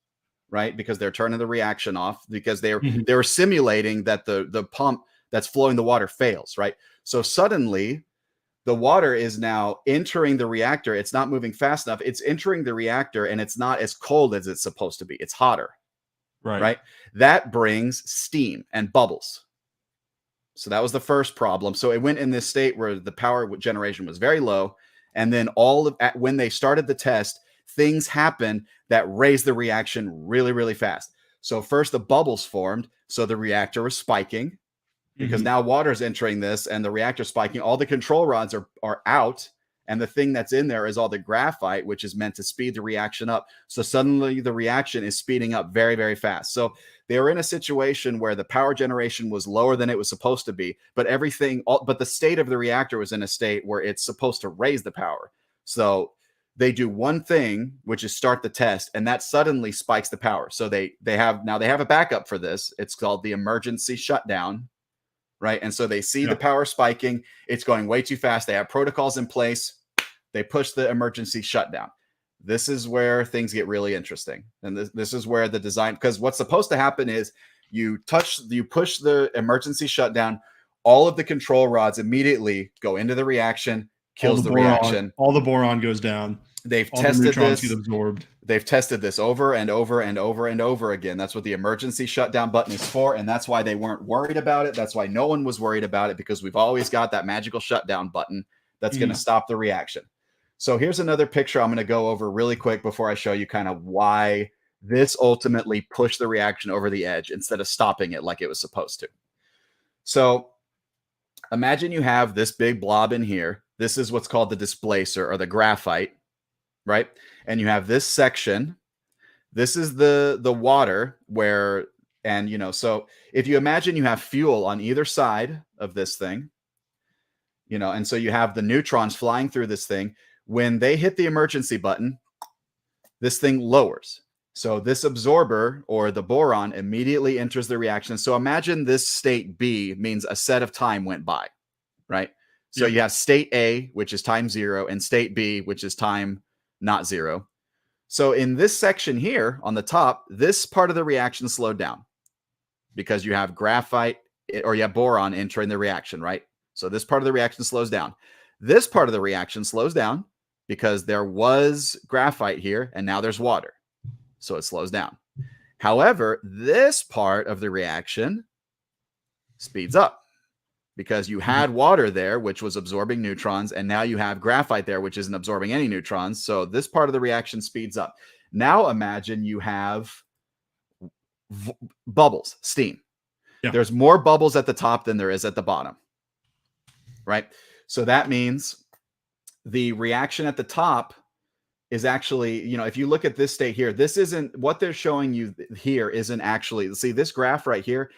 right? Because they're turning the reaction off because they Mhm. were simulating that the pump that's flowing the water fails, right? So suddenly the water is now entering the reactor. It's not moving fast enough. It's entering the reactor and it's not as cold as it's supposed to be. It's hotter, Right. right? That brings steam and bubbles. So that was the first problem. So it went in this state where the power generation was very low. And then when they started the test, things happened that raised the reaction really, really fast. So first the bubbles formed. So the reactor was spiking because Mhm. now water is entering this and the reactor spiking. All the control rods are out. And the thing that's in there is all the graphite, which is meant to speed the reaction up. So suddenly the reaction is speeding up very, very fast. So they were in a situation where the power generation was lower than it was supposed to be, but but the state of the reactor was in a state where it's supposed to raise the power. So they do one thing, which is start the test, and that suddenly spikes the power. So they have a backup for this. It's called the emergency shutdown, right? And so they see the power spiking. It's going way too fast. They have protocols in place. They push the emergency shutdown. This is where things get really interesting. And this is where the design, because what's supposed to happen is you push the emergency shutdown, all of the control rods immediately go into the reaction, kills the reaction. All the boron goes down. They've All the tested neutrons this. get absorbed. They've tested this over and over and over and over again. That's what the emergency shutdown button is for. And that's why they weren't worried about it. That's why no one was worried about it, because we've always got that magical shutdown button that's going to stop the reaction. So here's another picture I'm going to go over really quick before I show you kind of why this ultimately pushed the reaction over the edge instead of stopping it like it was supposed to. So imagine you have this big blob in here. This is what's called the displacer or the graphite, right? And you have this section. This is the water where, and so if you imagine you have fuel on either side of this thing, and so you have the neutrons flying through this thing. When they hit the emergency button, this thing lowers. So this absorber or the boron immediately enters the reaction. So imagine this state B means a set of time went by, right? So you have state A, which is time 0, and state B, which is time not 0. So in this section here on the top, this part of the reaction slowed down because you have graphite or you have boron entering the reaction, right? So this part of the reaction slows down. This part of the reaction slows down because there was graphite here and now there's water. So it slows down. However, this part of the reaction speeds up because you had water there, which was absorbing neutrons, and now you have graphite there, which isn't absorbing any neutrons. So this part of the reaction speeds up. Now imagine you have bubbles, steam. Yeah. There's more bubbles at the top than there is at the bottom, right? So that means the reaction at the top is actually, if you look at this state here, this isn't what they're showing you here isn't actually, see this graph right here.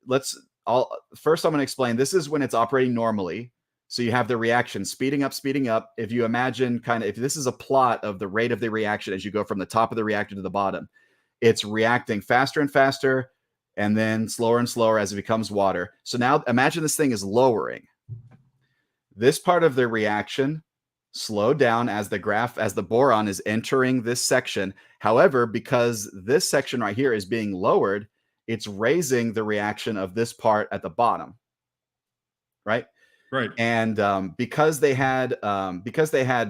First I'm going to explain, this is when it's operating normally. So you have the reaction speeding up. If you imagine if this is a plot of the rate of the reaction as you go from the top of the reactor to the bottom, it's reacting faster and faster and then slower and slower as it becomes water. So now imagine this thing is lowering. This part of the reaction slowed down as the boron is entering this section. However, because this section right here is being lowered, it's raising the reaction of this part at the bottom, right? Right. And because they had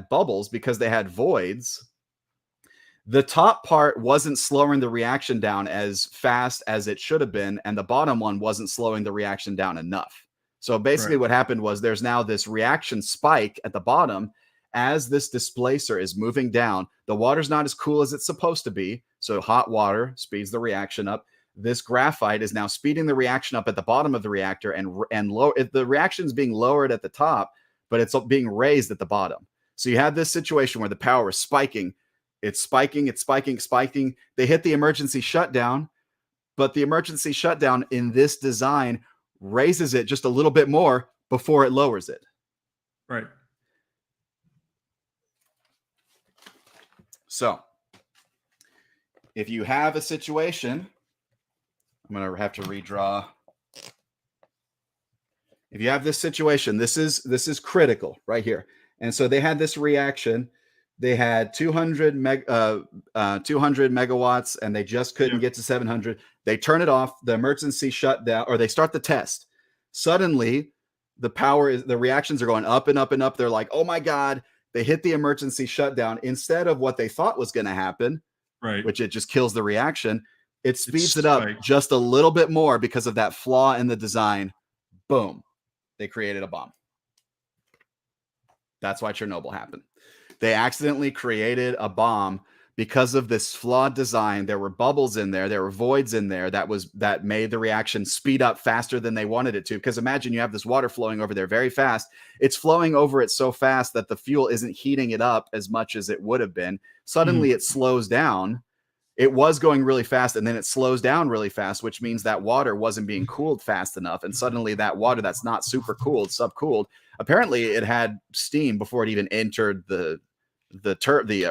bubbles, because they had voids, the top part wasn't slowing the reaction down as fast as it should have been, and the bottom one wasn't slowing the reaction down enough. So basically what happened was there's now this reaction spike at the bottom as this displacer is moving down. The water's not as cool as it's supposed to be, so hot water speeds the reaction up. This graphite is now speeding the reaction up at the bottom of the reactor, and the reaction is being lowered at the top, but it's being raised at the bottom. So you have this situation where the power is spiking. It's spiking. They hit the emergency shutdown, but the emergency shutdown in this design raises it just a little bit more before it lowers it. Right. So if you have a situation, I'm going to have to redraw. If you have this situation, this is critical right here. And so they had this reaction. They had 200 megawatts, and they just couldn't get to 700. They turn it off. The emergency shut down, or they start the test. Suddenly, the reactions are going up and up and up. They're like, oh my God, they hit the emergency shutdown. Instead of what they thought was going to happen, right, which it just kills the reaction, it speeds it up just a little bit more because of that flaw in the design. Boom. They created a bomb. That's why Chernobyl happened. They accidentally created a bomb because of this flawed design. There were bubbles in there. There were voids in there that made the reaction speed up faster than they wanted it to. Because imagine you have this water flowing over there very fast. It's flowing over it so fast that the fuel isn't heating it up as much as it would have been. Suddenly it slows down. It was going really fast, and then it slows down really fast, which means that water wasn't being cooled fast enough. And suddenly that water that's not super cooled, subcooled, apparently it had steam before it even entered the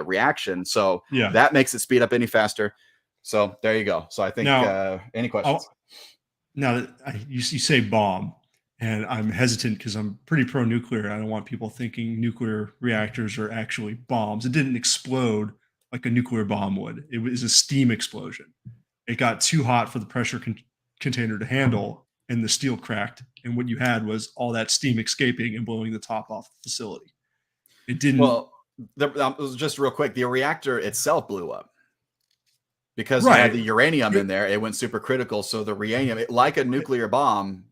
reaction. So that makes it speed up any faster. So there you go. So I think any questions? Now you say bomb, and I'm hesitant because I'm pretty pro-nuclear. I don't want people thinking nuclear reactors are actually bombs. It didn't explode like a nuclear bomb would. It was a steam explosion. It got too hot for the pressure container to handle, and the steel cracked. And what you had was all that steam escaping and blowing the top off the facility. It didn't. Well, just real quick, the reactor itself blew up because you had the uranium in there. It went supercritical. So the uranium, like a nuclear bomb.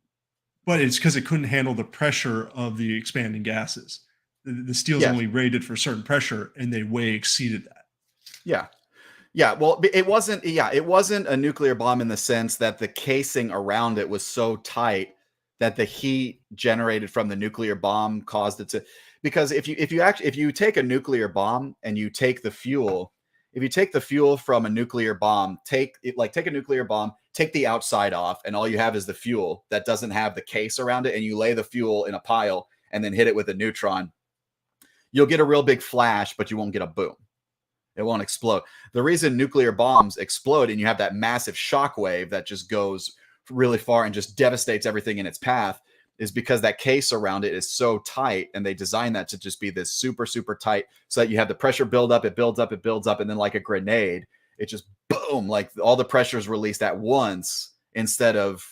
But it's because it couldn't handle the pressure of the expanding gases. The steel's only rated for a certain pressure, and they way exceeded that. Yeah. Well, it wasn't a nuclear bomb in the sense that the casing around it was so tight that the heat generated from the nuclear bomb caused it to, because if you take a nuclear bomb and you take the fuel, if you take the fuel from a nuclear bomb, take a nuclear bomb, take the outside off, and all you have is the fuel that doesn't have the case around it, and you lay the fuel in a pile and then hit it with a neutron, you'll get a real big flash, but you won't get a boom. It won't explode. The reason nuclear bombs explode and you have that massive shock wave that just goes really far and just devastates everything in its path is because that case around it is so tight, and they designed that to just be this super, super tight so that you have the pressure build up, it builds up, and then like a grenade, it just boom, like all the pressure is released at once instead of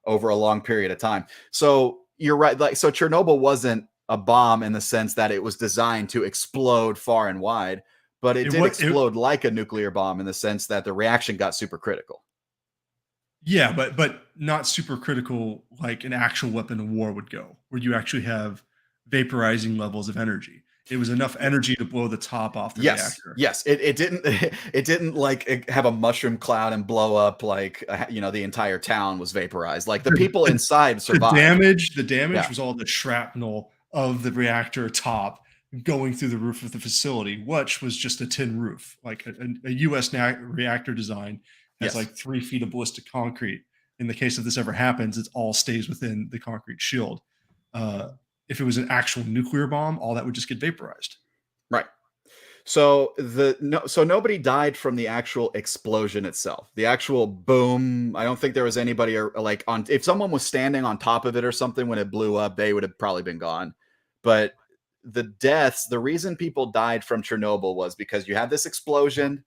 over a long period of time. So you're right. So Chernobyl wasn't a bomb in the sense that it was designed to explode far and wide, but it did explode like a nuclear bomb in the sense that the reaction got super critical. Yeah, but not super critical like an actual weapon of war would go, where you actually have vaporizing levels of energy. It was enough energy to blow the top off the reactor. Yes, it didn't like have a mushroom cloud and blow up like the entire town was vaporized. Like the people inside survived. The damage was all the shrapnel of the reactor top going through the roof of the facility, which was just a tin roof. Like a U.S. reactor design has like 3 feet of ballistic concrete. In the case of this ever happens, it all stays within the concrete shield. If it was an actual nuclear bomb, all that would just get vaporized. Right. So nobody died from the actual explosion itself. The actual boom, I don't think there was anybody if someone was standing on top of it or something when it blew up, they would have probably been gone. But the deaths, the reason people died from Chernobyl was because you had this explosion,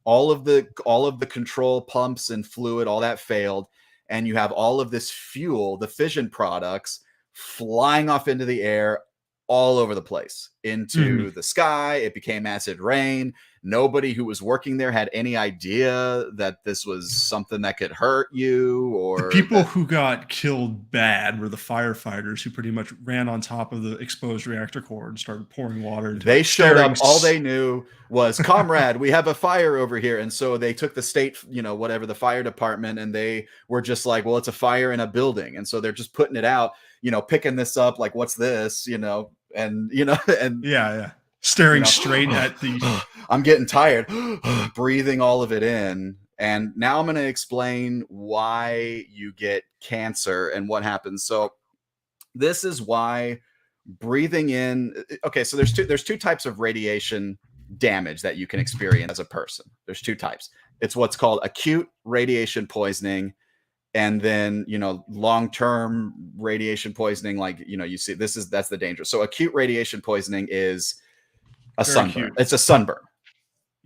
all of the control pumps and fluid, all that failed, and you have all of this fuel, the fission products, flying off into the air all over the place, into the sky. It became acid rain. Nobody who was working there had any idea that this was something that could hurt you. Or the people who got killed bad were the firefighters who pretty much ran on top of the exposed reactor core and started pouring water into it. They showed up. All they knew was, comrade, we have a fire over here. And so they took the state, the fire department, and they were just like, well, it's a fire in a building. And so they're just putting it out, picking this up, like, what's this, and staring straight at the I'm getting tired, breathing all of it in. And now I'm going to explain why you get cancer and what happens. So this is why breathing in. Okay. So there's two types of radiation damage that you can experience as a person. There's 2 types. It's what's called acute radiation poisoning, and then long-term radiation poisoning, like you see that's the danger. So acute radiation poisoning is A Very sunburn. cute. It's a sunburn.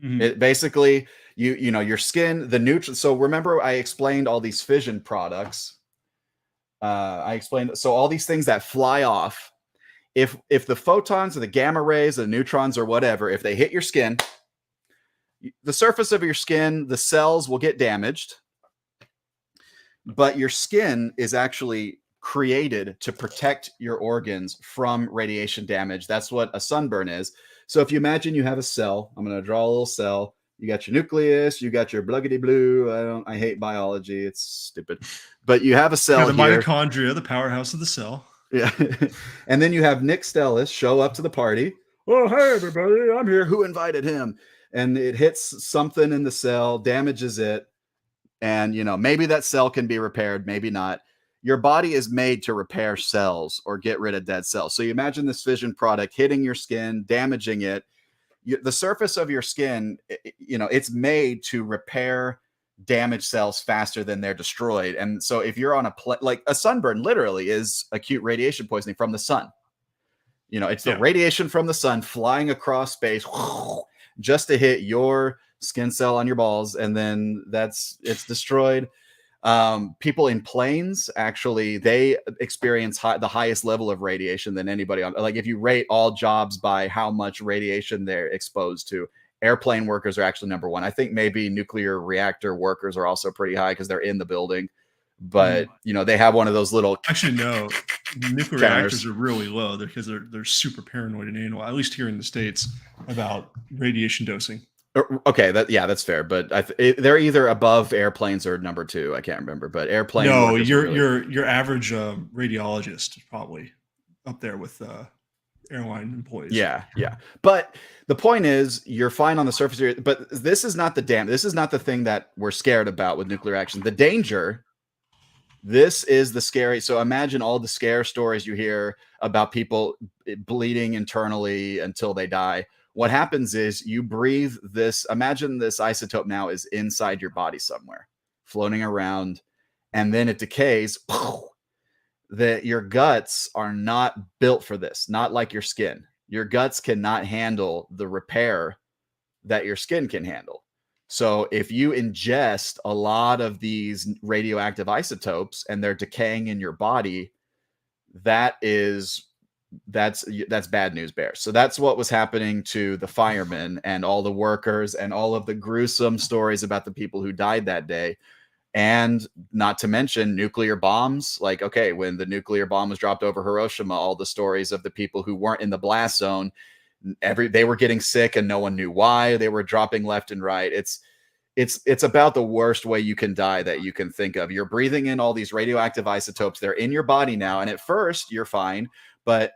Mhm. It basically, you know, your skin, the neutral. So remember, I explained all these fission products. I explained, so all these things that fly off, if the photons or the gamma rays, the neutrons or whatever, if they hit your skin, the surface of your skin, the cells will get damaged, but your skin is actually created to protect your organs from radiation damage. That's what a sunburn is. So if you imagine you have a cell, I'm going to draw a little cell. You got your nucleus, you got your bluggity blue. I hate biology. It's stupid. But you have a cell the here. mitochondria, the powerhouse of the cell. Yeah. And then you have Nick Stellis show up to the party. Oh, hey, everybody, I'm here. Who invited him? And it hits something in the cell, damages it. And, you know, maybe that cell can be repaired, maybe not. Your body is made to repair cells or get rid of dead cells. So you imagine this fission product hitting your skin, damaging it. The surface of your skin, you know, it's made to repair damaged cells faster than they're destroyed. And so if you're on like a sunburn literally is acute radiation poisoning from the sun. You know, it's the radiation from the sun flying across space just to hit your skin cell on your balls, and then it's destroyed. People in planes, actually, they experience the highest level of radiation than anybody on. Like, if you rate all jobs by how much radiation they're exposed to, airplane workers are actually number one. I think maybe nuclear reactor workers are also pretty high because they're in the building. But you know, they have one of those little. Actually, no, nuclear reactors are really low because they're super paranoid and anal. At least here in the States about radiation dosing. Okay, that's fair, but they're either above airplanes or number two. I can't remember, but airplane. No, your average radiologist is probably up there with airline employees. Yeah. But the point is, you're fine on the surface. But this is not This is not the thing that we're scared about with nuclear action. The danger. This is the scary. So imagine all the scare stories you hear about people bleeding internally until they die. What happens is you breathe this. Imagine this isotope now is inside your body somewhere, floating around, and then it decays. That your guts are not built for this, not like your skin. Your guts cannot handle the repair that your skin can handle. So if you ingest a lot of these radioactive isotopes and they're decaying in your body, that's bad news bears. So that's what was happening to the firemen and all the workers and all of the gruesome stories about the people who died that day. And not to mention nuclear bombs. Like, okay, when the nuclear bomb was dropped over Hiroshima, all the stories of the people who weren't in the blast zone, they were getting sick and no one knew why. They were dropping left and right. It's about the worst way you can die that you can think of. You're breathing in all these radioactive isotopes. They're in your body now. And at first you're fine, but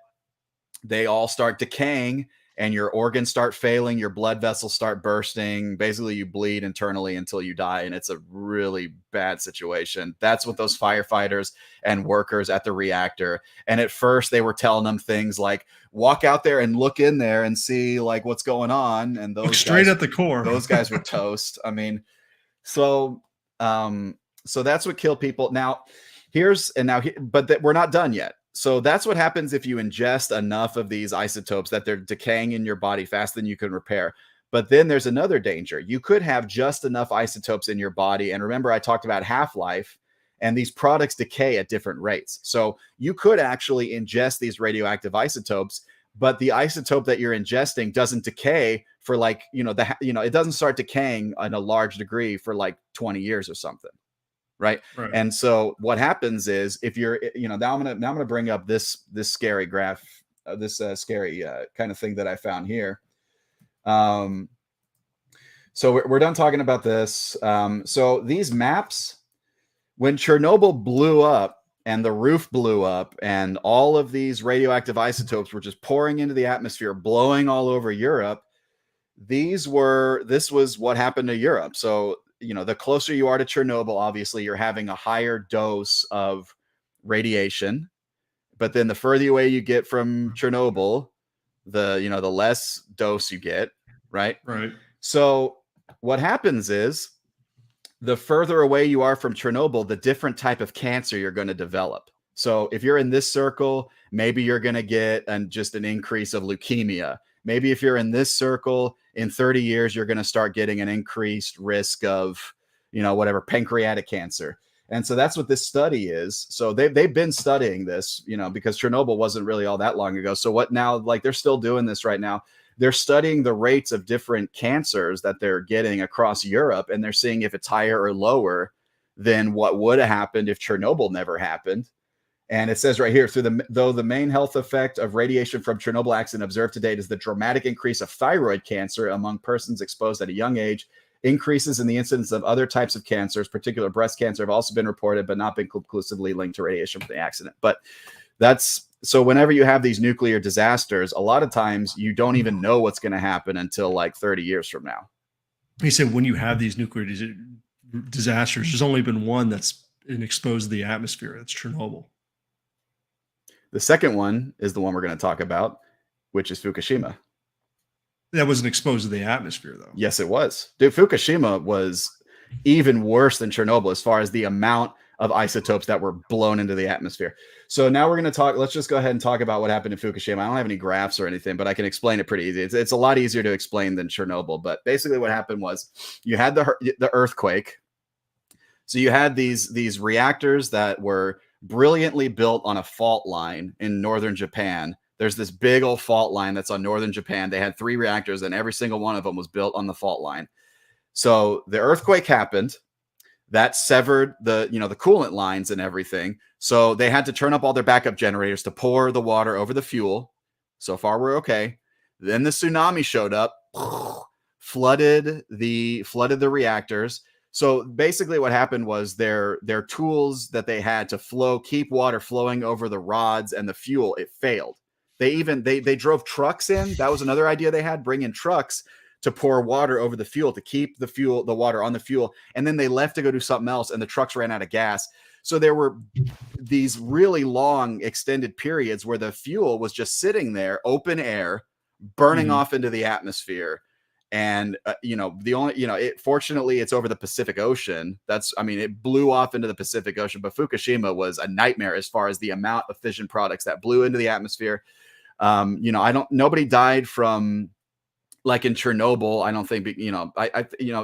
they all start decaying and your organs start failing. Your blood vessels start bursting. Basically, you bleed internally until you die. And it's a really bad situation. That's what those firefighters and workers at the reactor. And at first they were telling them things like, walk out there and look in there and see like what's going on. And those look straight at the core. Those guys were toast. I mean, so that's what killed people. Now, but we're not done yet. So that's what happens if you ingest enough of these isotopes that they're decaying in your body faster than you can repair. But then there's another danger. You could have just enough isotopes in your body. And remember, I talked about half-life, and these products decay at different rates. So you could actually ingest these radioactive isotopes, but the isotope that you're ingesting doesn't decay for it doesn't start decaying in a large degree for like 20 years or something. Right. And so what happens is if you're, now I'm going to bring up this scary graph, scary kind of thing that I found here. So we're done talking about this. So these maps, when Chernobyl blew up and the roof blew up and all of these radioactive isotopes were just pouring into the atmosphere, blowing all over Europe. This was what happened to Europe. So the closer you are to Chernobyl, obviously you're having a higher dose of radiation, but then the further away you get from Chernobyl, the less dose you get, right? Right. So what happens is the further away you are from Chernobyl, the different type of cancer you're going to develop. So if you're in this circle, maybe you're going to get just an increase of leukemia. maybe if you're in this circle in 30 years, you're going to start getting an increased risk of, whatever, pancreatic cancer. And so that's what this study is. So they've been studying this, because Chernobyl wasn't really all that long ago. So what now, like they're still doing this right now. They're studying the rates of different cancers that they're getting across Europe, and they're seeing if it's higher or lower than what would have happened if Chernobyl never happened. And it says right here, though the main health effect of radiation from Chernobyl accident observed to date is the dramatic increase of thyroid cancer among persons exposed at a young age. Increases in the incidence of other types of cancers, particular breast cancer, have also been reported, but not been conclusively linked to radiation from the accident. But so whenever you have these nuclear disasters, a lot of times you don't even know what's going to happen until like 30 years from now. He said when you have these nuclear disasters, there's only been one that's been exposed to the atmosphere. That's Chernobyl. The second one is the one we're going to talk about, which is Fukushima. That wasn't exposed to the atmosphere, though. Yes, it was. Dude, Fukushima was even worse than Chernobyl as far as the amount of isotopes that were blown into the atmosphere. So now we're going to let's just go ahead and talk about what happened in Fukushima. I don't have any graphs or anything, but I can explain it pretty easy. It's a lot easier to explain than Chernobyl. But basically what happened was you had the earthquake. So you had these reactors that were brilliantly built on a fault line in northern Japan. There's this big old fault line that's on northern Japan. They had 3 reactors, and every single one of them was built on the fault line. So the earthquake happened. That severed the coolant lines and everything. So they had to turn up all their backup generators to pour the water over the fuel. So far, we're okay. Then the tsunami showed up, flooded the reactors. So basically what happened was their tools that they had to keep water flowing over the rods and the fuel, it failed. They drove trucks in. That was another idea they had, bring in trucks to pour water over the fuel to keep the water on the fuel. And then they left to go do something else, and the trucks ran out of gas. So there were these really long extended periods where the fuel was just sitting there, open air, burning off into the atmosphere. And fortunately it's over the Pacific Ocean. It blew off into the Pacific Ocean, but Fukushima was a nightmare as far as the amount of fission products that blew into the atmosphere. Nobody died from, like in Chernobyl, I don't think,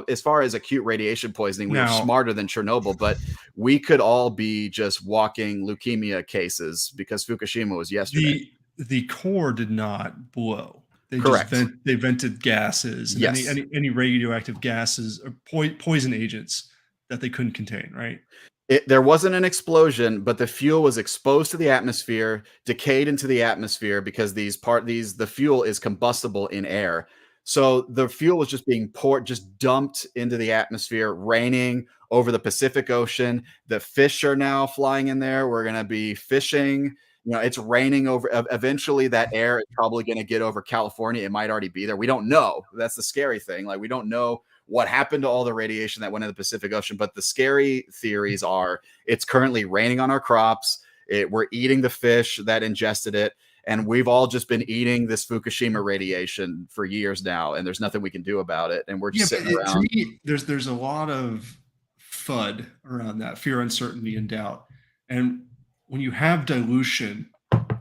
as far as acute radiation poisoning, we were smarter than Chernobyl, but we could all be just walking leukemia cases because Fukushima was yesterday. The core did not blow. Correct. They vented gases, and yes. any radioactive gases or poison agents that they couldn't contain, right? There wasn't an explosion, but the fuel was exposed to the atmosphere, decayed into the atmosphere because the fuel is combustible in air. So the fuel was just being dumped into the atmosphere, raining over the Pacific Ocean. The fish are now flying in there. We're going to be fishing. It's raining over. Eventually, that air is probably going to get over California. It might already be there. We don't know. That's the scary thing. Like, we don't know what happened to all the radiation that went in the Pacific Ocean. But the scary theories are it's currently raining on our crops. We're eating the fish that ingested it. And we've all just been eating this Fukushima radiation for years now. And there's nothing we can do about it. And we're just sitting around. To me, there's a lot of FUD around that, fear, uncertainty, and doubt. And when you have dilution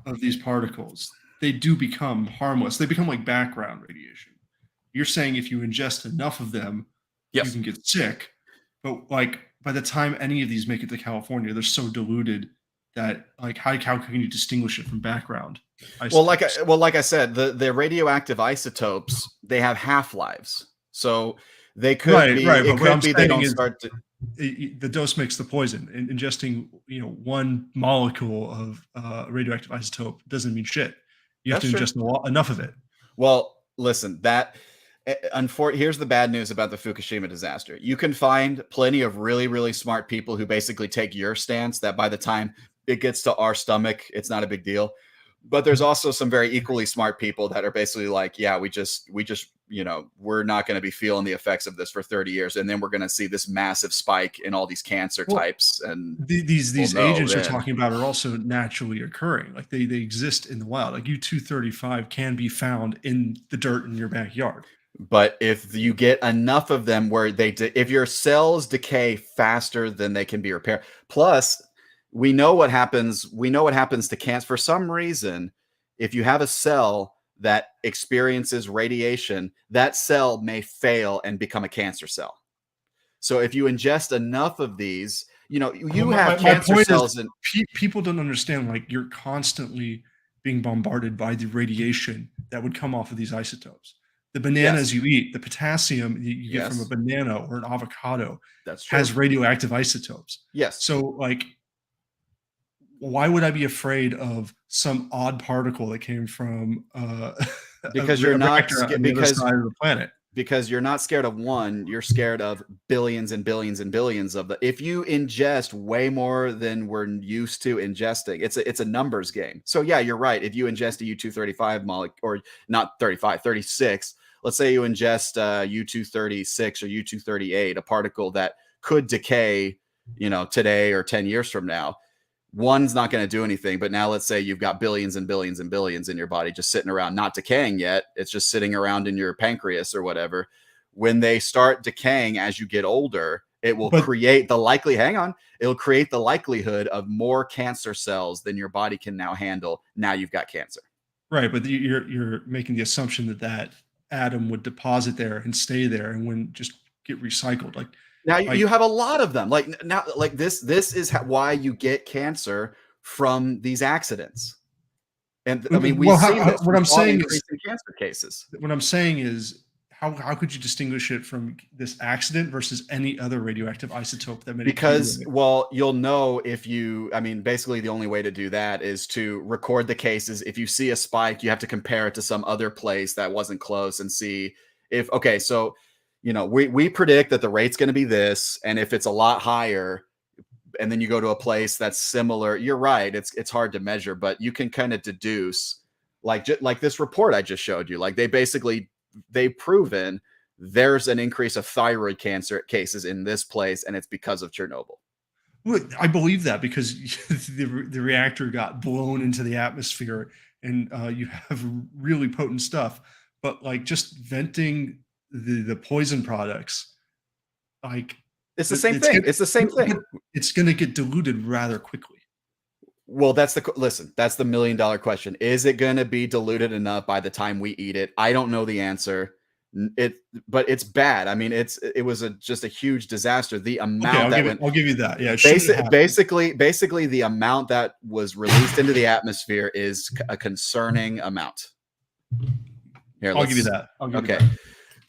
of these particles, they do become harmless. They become like background radiation. You're saying if you ingest enough of them, yes, you can get sick. But like by the time any of these make it to California, they're so diluted that like how can you distinguish it from background isotopes? Well, like I said, the radioactive isotopes, they have half-lives. So they could be right. It could be they don't start to. The dose makes the poison. And ingesting, one molecule of radioactive isotope doesn't mean shit. You have to ingest enough of it. Well, listen, here's the bad news about the Fukushima disaster. You can find plenty of really, really smart people who basically take your stance that by the time it gets to our stomach, it's not a big deal. But there's also some very equally smart people that are basically like, yeah, we just we're not going to be feeling the effects of this for 30 years. And then we're going to see this massive spike in all these cancer types. And these agents you're talking about are also naturally occurring. Like they exist in the wild. Like U-235 can be found in the dirt in your backyard. But if you get enough of them where if your cells decay faster than they can be repaired, plus we know what happens to cancer. For some reason, if you have a cell that experiences radiation, that cell may fail and become a cancer cell. So if you ingest enough of these, you have cancer cells. And people don't understand, like, you're constantly being bombarded by the radiation that would come off of these isotopes. The bananas you eat, the potassium you get from a banana or an avocado, has radioactive isotopes. Yes. So, like, why would I be afraid of some odd particle that came from because you're not on the other side of the planet? Because you're not scared of one, you're scared of billions and billions and billions of the. If you ingest way more than we're used to ingesting, it's a numbers game. So yeah, you're right. If you ingest a U-235 molecule, or not 35, 36, let's say you ingest U-236 or U-238, a particle that could decay, today or 10 years from now. One's not going to do anything, but now let's say you've got billions and billions and billions in your body just sitting around, not decaying yet. It's just sitting around in your pancreas or whatever. When they start decaying as you get older, it will create the it'll create the likelihood of more cancer cells than your body can now handle. Now you've got cancer. Right, but you're making the assumption that atom would deposit there and stay there and wouldn't just get recycled. Like, now you have a lot of them. This is why you get cancer from these accidents. And I mean, what I'm saying is cancer cases. What I'm saying is, how could you distinguish it from this accident versus any other radioactive isotope that may? Because, well, you'll know basically the only way to do that is to record the cases. If you see a spike, you have to compare it to some other place that wasn't close and see if, okay, so we predict that the rate's going to be this, and if it's a lot higher, and then you go to a place that's similar, you're right. It's hard to measure, but you can kind of deduce, like this report I just showed you. Like they've proven there's an increase of thyroid cancer cases in this place, and it's because of Chernobyl. Well, I believe that because the reactor got blown into the atmosphere, and you have really potent stuff. But like just venting the poison products, like it's the same thing. It's the same thing. It's going to get diluted rather quickly. Well, that's the $1 million question. Is it going to be diluted enough by the time we eat it? I don't know the answer. But it's bad. I mean, it was just a huge disaster. The amount I'll give you that. Yeah. Basically, the amount that was released into the atmosphere is a concerning amount. Here, I'll give you that. Okay.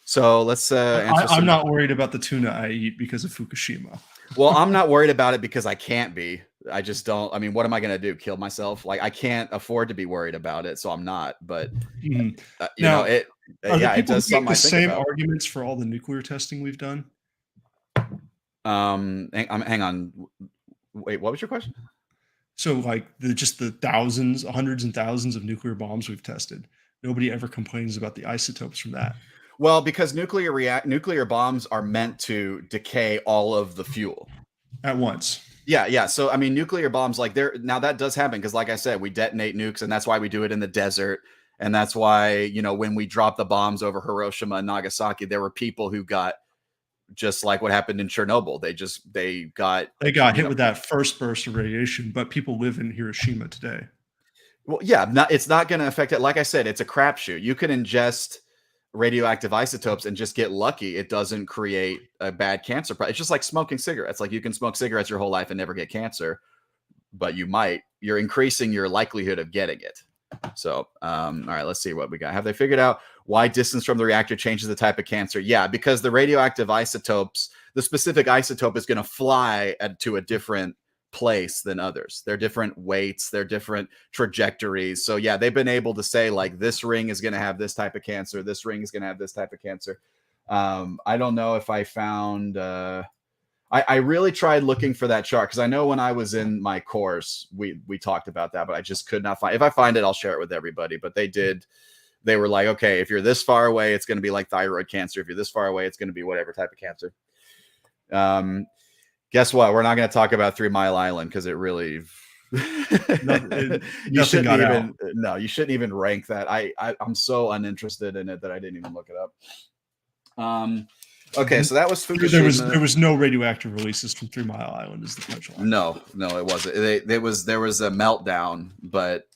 So let's answer. I'm not worried about the tuna I eat because of Fukishima. Well, I'm not worried about it because I can't be. I just don't. I mean, what am I going to do? Kill myself? Like, I can't afford to be worried about it, so I'm not. But it does something. The same arguments for all the nuclear testing we've done. Hang on. Wait, what was your question? So, like, the thousands, hundreds and thousands of nuclear bombs we've tested. Nobody ever complains about the isotopes from that. Well, because nuclear bombs are meant to decay all of the fuel at once. Yeah. So, I mean, nuclear bombs, now that does happen because, like I said, we detonate nukes, and that's why we do it in the desert. And that's why, when we dropped the bombs over Hiroshima and Nagasaki, there were people who got, just like what happened in Chernobyl. They got hit with that first burst of radiation, but people live in Hiroshima today. Well, yeah, it's not going to affect it. Like I said, it's a crapshoot. You can ingest radioactive isotopes and just get lucky. It doesn't create a bad cancer. It's just like smoking cigarettes. Like, you can smoke cigarettes your whole life and never get cancer, but you're increasing your likelihood of getting it. So, all right, let's see what we got. Have they figured out why distance from the reactor changes the type of cancer? Yeah, because the radioactive isotopes, the specific isotope is going to fly to a different place than others. They're different weights, they're different trajectories. So yeah, they've been able to say, like, this ring is going to have this type of cancer, this ring is going to have this type of cancer. I don't know if I found I really tried looking for that chart, because I know when I was in my course we talked about that, but I just could not find. If I find it, I'll share it with everybody. But they were like, okay, if you're this far away, it's going to be like thyroid cancer. If you're this far away, it's going to be whatever type of cancer. Guess what? We're not going to talk about 3 Mile Island because it really you shouldn't even rank that. I'm so uninterested in it that I didn't even look it up. Okay, so that was Fukushima. There was no radioactive releases from 3 Mile Island, is the punchline. No, it wasn't. There was a meltdown, but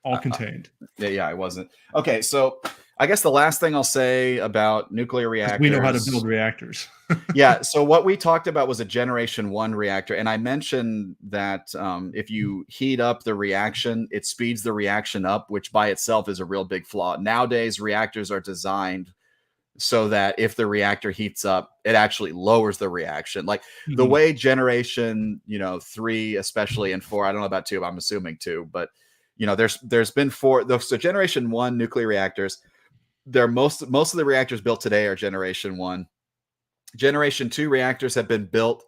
all contained. Yeah, it wasn't. Okay, so I guess the last thing I'll say about nuclear reactors. We know how to build reactors. Yeah, so what we talked about was a generation 1 reactor, and I mentioned that if you heat up the reaction, it speeds the reaction up, which by itself is a real big flaw. Nowadays, reactors are designed so that if the reactor heats up, it actually lowers the reaction. Like the way generation, 3, especially, and 4, I don't know about 2, but I'm assuming 2, but there's been 4. So generation 1 nuclear reactors, most of the reactors built today are generation 1. Generation 2 reactors have been built.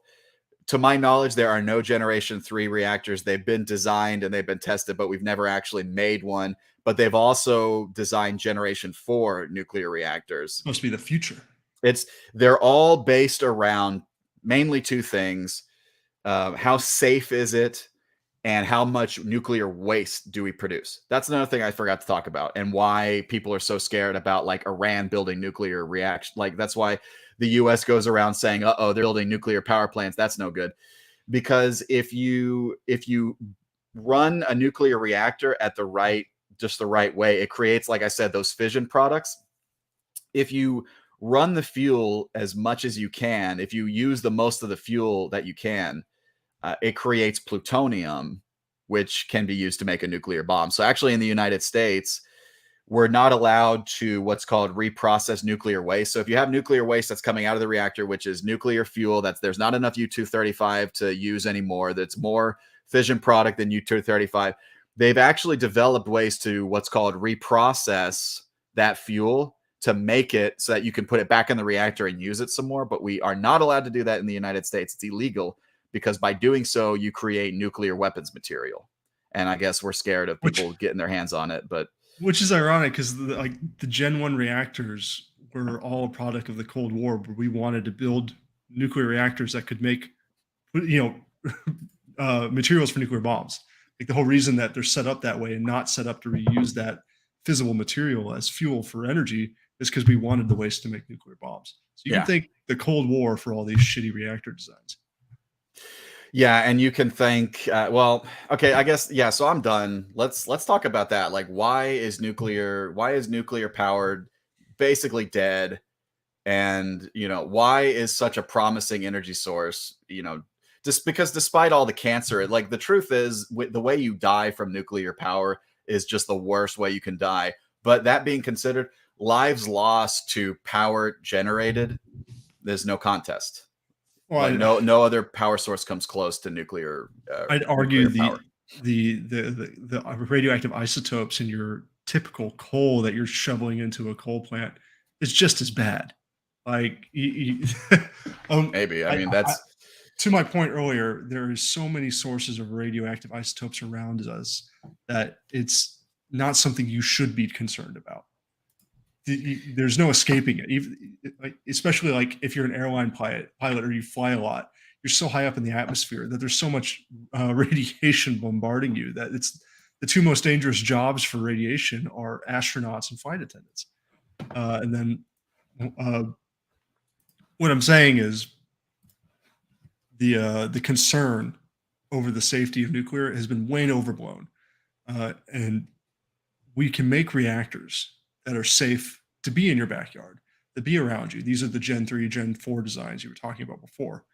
To my knowledge, there are no generation 3 reactors. They've been designed and they've been tested, but we've never actually made one. But they've also designed generation 4 nuclear reactors. Supposed to be the future. They're all based around mainly 2 things. How safe is it? And how much nuclear waste do we produce? That's another thing I forgot to talk about, and why people are so scared about like Iran building nuclear reaction. Like that's why the US goes around saying, they're building nuclear power plants. That's no good. Because if you run a nuclear reactor at the right way, it creates, like I said, those fission products. If you run the fuel as much as you can, if you use the most of the fuel that you can, it creates plutonium, which can be used to make a nuclear bomb. So actually in the United States, we're not allowed to what's called reprocess nuclear waste. So if you have nuclear waste that's coming out of the reactor, which is nuclear fuel, there's not enough U-235 to use anymore, that's more fission product than U-235, they've actually developed ways to what's called reprocess that fuel to make it so that you can put it back in the reactor and use it some more. But we are not allowed to do that in the United States. It's illegal, because by doing so, you create nuclear weapons material. And I guess we're scared of people getting their hands on it. But which is ironic, because the Gen 1 reactors were all a product of the Cold War, where we wanted to build nuclear reactors that could make, materials for nuclear bombs. Like the whole reason that they're set up that way and not set up to reuse that fissile material as fuel for energy is because we wanted the waste to make nuclear bombs. So you can thank the Cold War for all these shitty reactor designs. Yeah, and you can thank okay, I guess so I'm done. Let's talk about that. Like why is nuclear powered basically dead? And why is such a promising energy source, just because despite all the cancer, like the truth is the way you die from nuclear power is just the worst way you can die. But that being considered, lives lost to power generated, there's no contest. Well, like no other power source comes close to nuclear. I'd argue the radioactive isotopes in your typical coal that you're shoveling into a coal plant is just as bad. Like maybe. I mean, that's to my point earlier. There is so many sources of radioactive isotopes around us that it's not something you should be concerned about. There's no escaping it. Especially like if you're an airline pilot or you fly a lot, you're so high up in the atmosphere that there's so much radiation bombarding you that it's the 2 most dangerous jobs for radiation are astronauts and flight attendants. And then what I'm saying is the concern over the safety of nuclear has been way overblown, and we can make reactors that are safe to be in your backyard, to be around you. These are the Gen 3, Gen 4 designs you were talking about before.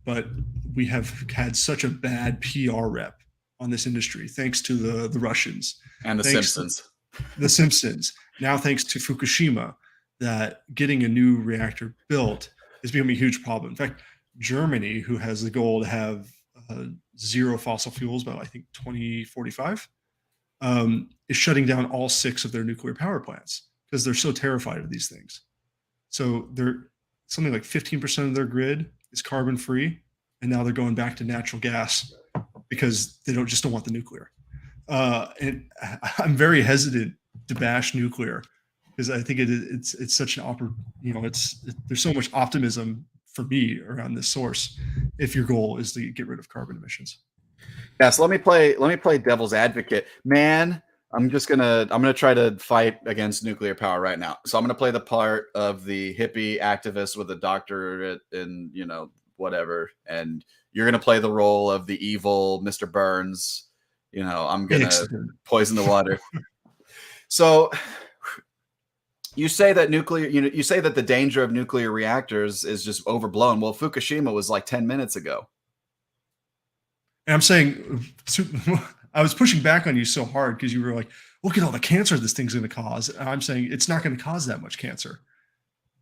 But we have had such a bad PR rep on this industry, thanks to the Russians. And the Simpsons. The Simpsons. Now thanks to Fukushima, that getting a new reactor built is becoming a huge problem. In fact, Germany, who has the goal to have 0 fossil fuels by, I think, 2045, is shutting down all 6 of their nuclear power plants because they're so terrified of these things. So they're something like 15% of their grid is carbon free, and now they're going back to natural gas because they just don't want the nuclear. And I'm very hesitant to bash nuclear because I think it's such an there's so much optimism for me around this source if your goal is to get rid of carbon emissions. Yeah, so let me play devil's advocate. Man, I'm gonna try to fight against nuclear power right now. So I'm gonna play the part of the hippie activist with a doctorate in, whatever, and you're gonna play the role of the evil Mr. Burns I'm gonna Excellent. poison the water. So you say that you say that the danger of nuclear reactors is just overblown. Well, Fukushima was like 10 minutes ago. And I'm saying, I was pushing back on you so hard because you were like, look at all the cancer this thing's going to cause. And I'm saying it's not going to cause that much cancer.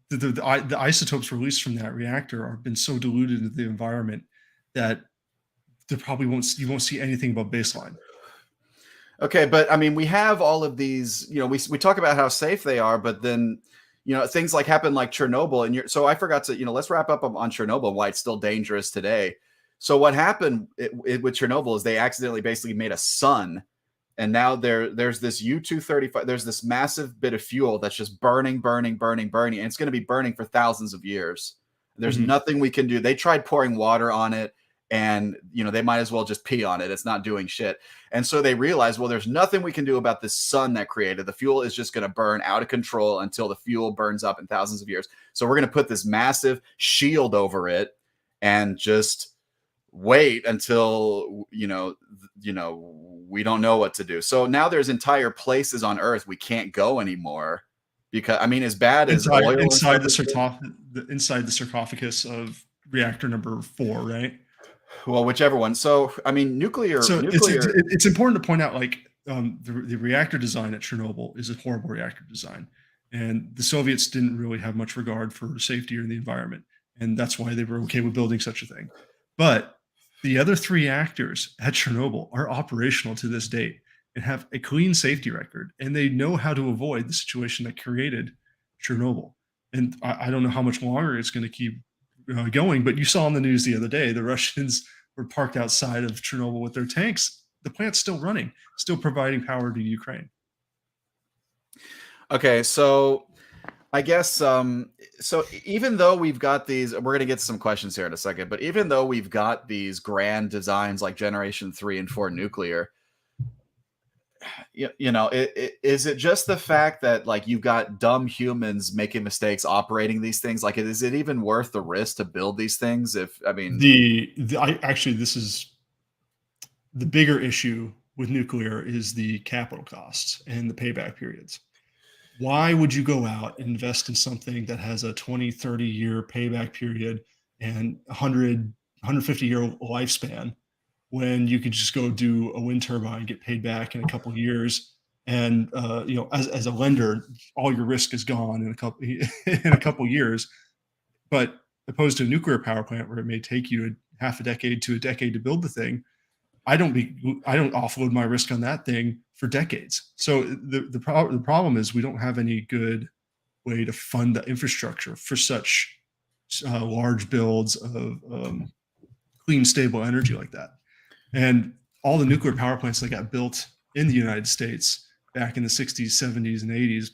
The isotopes released from that reactor have been so diluted into the environment that you won't see anything above baseline. Okay, but I mean, we have all of these, we talk about how safe they are, but then, things like happen like Chernobyl. And so I forgot to, let's wrap up on Chernobyl and why it's still dangerous today. So what happened with Chernobyl is they accidentally basically made a sun. And now there's this U-235, there's this massive bit of fuel that's just burning. And it's going to be burning for thousands of years. There's nothing we can do. They tried pouring water on it. And, they might as well just pee on it. It's not doing shit. And so they realized, well, there's nothing we can do about this sun that created. The fuel is just going to burn out of control until the fuel burns up in thousands of years. So we're going to put this massive shield over it and just wait until, we don't know what to do. So now there's entire places on Earth we can't go anymore because, I mean, as bad as oil inside the sarcophagus of reactor number 4, right? Well, whichever one. So, I mean, nuclear. It's important to point out, like, the reactor design at Chernobyl is a horrible reactor design, and the Soviets didn't really have much regard for safety or the environment, and that's why they were okay with building such a thing. But the other 3 reactors at Chernobyl are operational to this date and have a clean safety record, and they know how to avoid the situation that created Chernobyl. And I don't know how much longer it's going to keep going, but you saw on the news the other day, the Russians were parked outside of Chernobyl with their tanks. The plant's still running, still providing power to Ukraine. Okay, so I guess so even though we've got these, we're going to get some questions here in a second, but even though we've got these grand designs like generation 3 and 4 nuclear, is it just the fact that, like, you've got dumb humans making mistakes operating these things? Like, is it even worth the risk to build these things? This is the bigger issue with nuclear is the capital costs and the payback periods. Why would you go out and invest in something that has a 20, 30 year payback period and 100, 150 year lifespan, when you could just go do a wind turbine, get paid back in a couple of years, and as a lender, all your risk is gone in a couple of years. But opposed to a nuclear power plant where it may take you half a decade to a decade to build the thing, I don't offload my risk on that thing for decades. So the problem is we don't have any good way to fund the infrastructure for such large builds of clean, stable energy like that. And all the nuclear power plants that got built in the United States back in the 60s, 70s, and 80s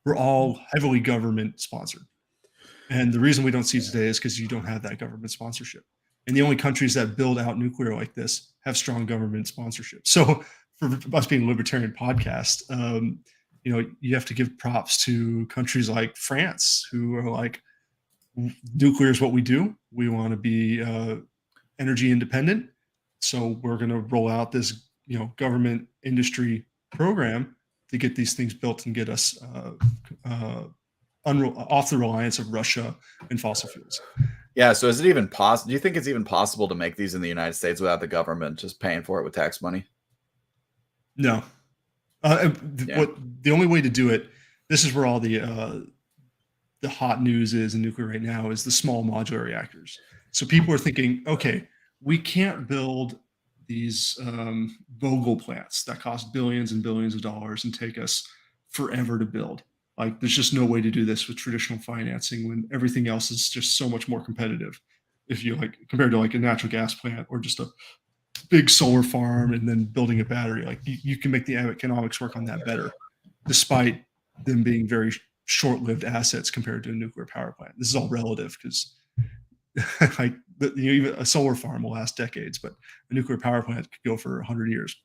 were all heavily government sponsored. And the reason we don't see today is because you don't have that government sponsorship. And the only countries that build out nuclear like this have strong government sponsorship. So for us being a libertarian podcast, you have to give props to countries like France, who are like, nuclear is what we do. We want to be energy independent. So we're going to roll out this, government industry program to get these things built and get us off the reliance of Russia and fossil fuels. Yeah. So is it even possible? Do you think it's even possible to make these in the United States without the government just paying for it with tax money? No. The only way to do it, this is where all the hot news is in nuclear right now, is the small modular reactors. So people are thinking, okay, we can't build these Vogel plants that cost billions and billions of dollars and take us forever to build. Like, there's just no way to do this with traditional financing when everything else is just so much more competitive. If you compared to like a natural gas plant or just a big solar farm and then building a battery, like you can make the economics work on that better, despite them being very short-lived assets compared to a nuclear power plant. This is all relative because even a solar farm will last decades, but a nuclear power plant could go for 100 years.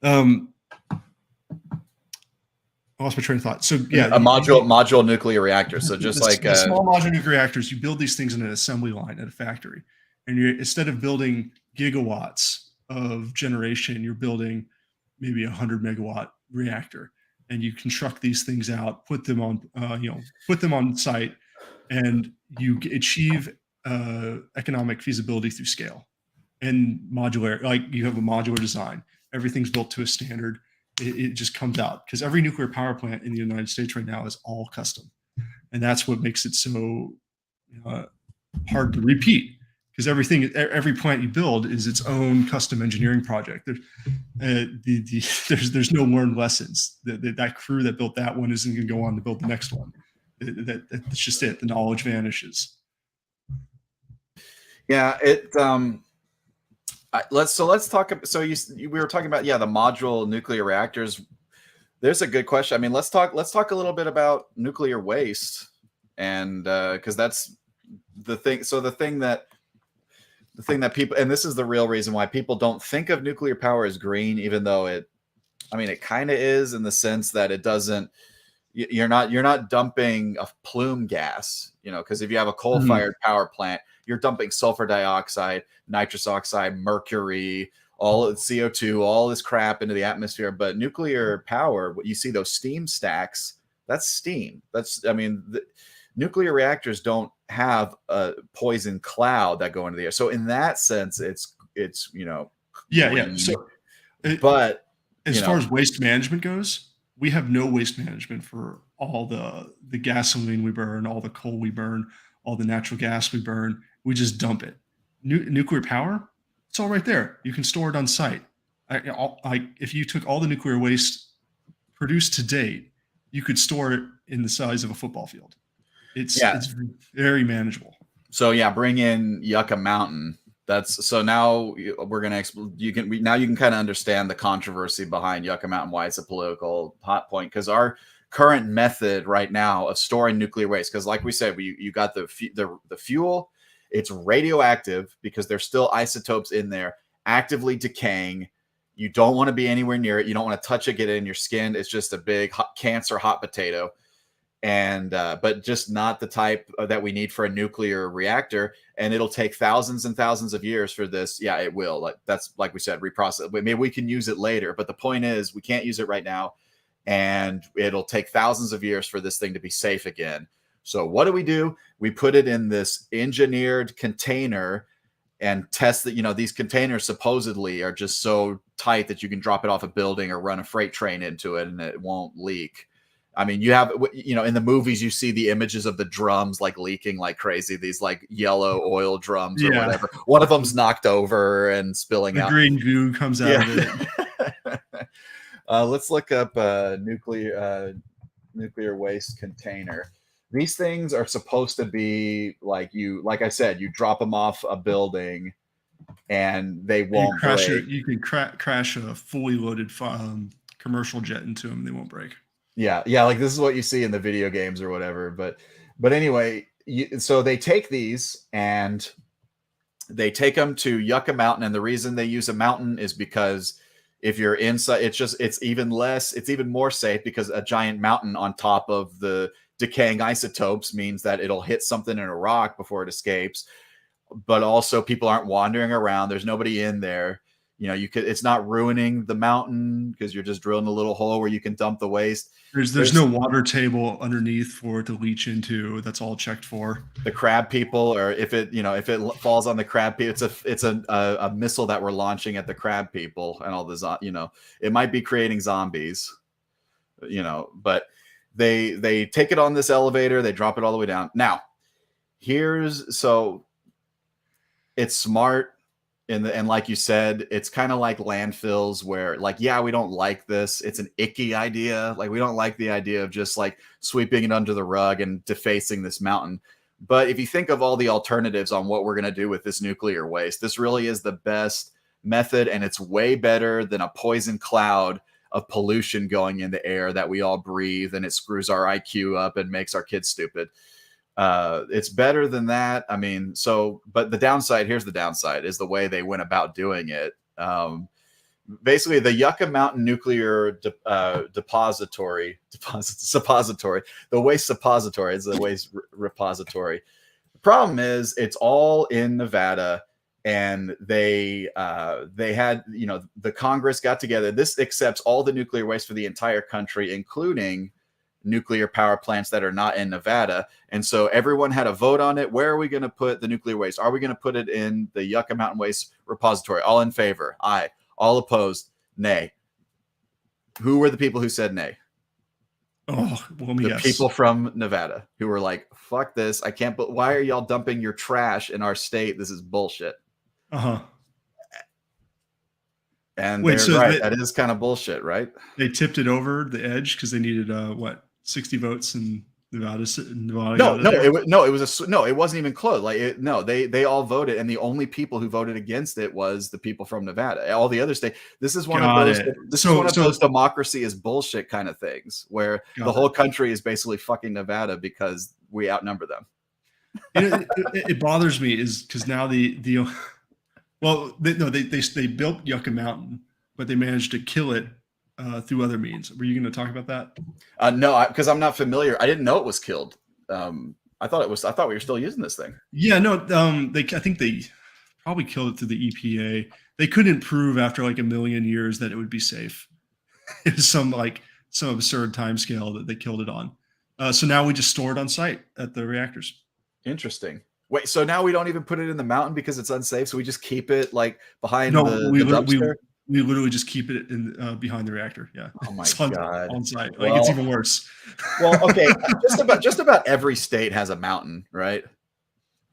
I lost my train of thought. So yeah, a module nuclear reactor. So just the small modular nuclear reactors, you build these things in an assembly line at a factory, and instead of building gigawatts of generation, you're building maybe 100 megawatt reactor, and you construct these things out, put them on, put them on site, and you achieve economic feasibility through scale and modular. Like you have a modular design, everything's built to a standard. It just comes out because every nuclear power plant in the United States right now is all custom, and that's what makes it so hard to repeat. Because every plant you build is its own custom engineering project. There's no learned lessons. That crew that built that one isn't going to go on to build the next one. That's just it. The knowledge vanishes. Yeah, let's talk. So we were talking about the modular nuclear reactors. There's a good question. I mean, let's talk a little bit about nuclear waste, and because that's the thing. So the thing that people, and this is the real reason why people don't think of nuclear power as green, even though it kind of is, in the sense that it doesn't. You're not dumping a plume gas, because if you have a coal-fired power plant, you're dumping sulfur dioxide, nitrous oxide, mercury, all CO2, all this crap into the atmosphere. But nuclear power, you see those steam stacks, that's steam. Nuclear reactors don't have a poison cloud that go into the air. So in that sense, it's yeah. So, but as far as waste management goes, we have no waste management for all the gasoline we burn, all the coal we burn, all the natural gas we burn. We just dump it. Nuclear power, it's all right there. You can store it on site. If you took all the nuclear waste produced to date, you could store it in the size of a football field. It's very manageable. So bring in Yucca Mountain. So now we're gonna you can kind of understand the controversy behind Yucca Mountain, why it's a political hot point. Because our current method right now of storing nuclear waste, because like we said, you got the fuel, it's radioactive because there's still isotopes in there, actively decaying. You don't want to be anywhere near it. You don't want to touch it, get it in your skin. It's just a big cancer hot potato. And but just not the type that we need for a nuclear reactor, and it'll take thousands and thousands of years for this. Yeah, it will. Like we said, reprocess. Maybe we can use it later, but the point is we can't use it right now, and it'll take thousands of years for this thing to be safe again. So what do? We put it in this engineered container and test that. These containers supposedly are just so tight that you can drop it off a building or run a freight train into it and it won't leak. I mean, you have, in the movies, you see the images of the drums like leaking like crazy, these like yellow oil drums or whatever. One of them's knocked over and spilling out. Green goo comes out of it. Let's look up nuclear waste container. These things are supposed to be like I said, you drop them off a building and they won't break. You can crash a fully loaded commercial jet into them. They won't break. Yeah, like this is what you see in the video games or whatever. But anyway, so they take these and they take them to Yucca Mountain, and the reason they use a mountain is because if you're inside, it's even more safe, because a giant mountain on top of the decaying isotopes means that it'll hit something in a rock before it escapes. But also people aren't wandering around. There's nobody in there. It's not ruining the mountain because you're just drilling a little hole where you can dump the waste. There's no water table underneath for it to leach into. That's all checked for. The crab people, or if it falls on the crab people, it's a missile that we're launching at the crab people and all this. It might be creating zombies. But they take it on this elevator. They drop it all the way down. Now, it's smart. And like you said, it's kind of like landfills where we don't like this. It's an icky idea. We don't like the idea of just sweeping it under the rug and defacing this mountain. But if you think of all the alternatives on what we're going to do with this nuclear waste, this really is the best method. And it's way better than a poison cloud of pollution going in the air that we all breathe. And it screws our IQ up and makes our kids stupid. It's better than that. I mean, but here's the downside, is the way they went about doing it. Basically the Yucca Mountain nuclear suppository, the waste suppository is the waste repository. The problem is it's all in Nevada, and they had, you know, the Congress got together. This accepts all the nuclear waste for the entire country, including nuclear power plants that are not in Nevada. And so everyone had a vote on it. Where are we going to put the nuclear waste? Are we going to put it in the Yucca Mountain Waste Repository? All in favor? Aye. All opposed? Nay. Who were the people who said nay? Oh, well, The yes. people from Nevada who were like, fuck this. I can't, but why are y'all dumping your trash in our state? This is bullshit. Uh-huh. And Wait, they're so right. That is kind of bullshit, right? They tipped it over the edge because they needed what, 60 votes in Nevada. It wasn't even close. Like, they all voted, and the only people who voted against it was the people from Nevada. All the other states. This is one of those. This is one of those democracy is bullshit kind of things where the whole country is basically fucking Nevada because we outnumber them. It bothers me is because now they built Yucca Mountain, but they managed to kill it through other means. Were you going to talk about that? No, because I'm not familiar. I didn't know it was killed. I thought we were still using this thing. Yeah, no. I think they probably killed it through the EPA. They couldn't prove after like 1 million years that it would be safe. It was some absurd time scale that they killed it on. So now we just store it on site at the reactors. Interesting. Wait, so now we don't even put it in the mountain because it's unsafe. So we just keep it like behind the dumpster. We literally just keep it in behind the reactor. Yeah. Oh my God. On site. Like, it's even worse. Well, okay. just about every state has a mountain, right?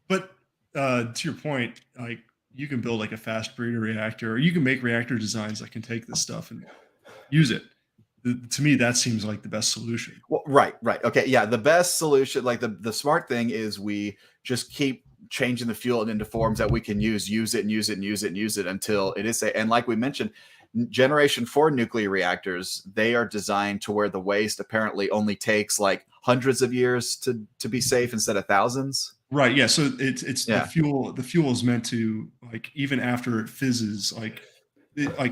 But to your point, like you can build like a fast breeder reactor, or you can make reactor designs that can take this stuff and use it. To me, that seems like the best solution. Well, right. Okay. Yeah. The best solution, like the smart thing is we just keep changing the fuel into forms that we can use it until it is safe. And like we mentioned, generation 4 nuclear reactors, they are designed to where the waste apparently only takes like hundreds of years to be safe instead of thousands. Right. Yeah. So it's the fuel. The fuel is meant to, like, even after it fizzes, like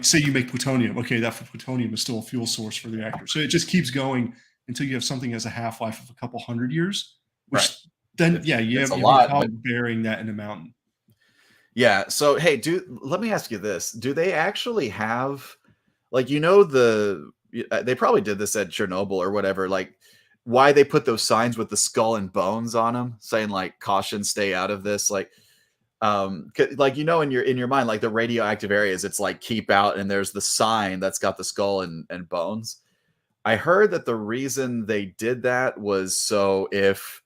say you make plutonium. Okay, that plutonium is still a fuel source for the reactor. So it just keeps going until you have something that has a half-life of a couple hundred years. Which then, you have a lot burying that in a mountain. Yeah. So hey, let me ask you this: do they actually have, like, they probably did this at Chernobyl or whatever, like, why they put those signs with the skull and bones on them, saying like caution, stay out of this, like. Like, in your mind, like the radioactive areas, it's like keep out, and there's the sign that's got the skull and bones. I heard that the reason they did that was so if,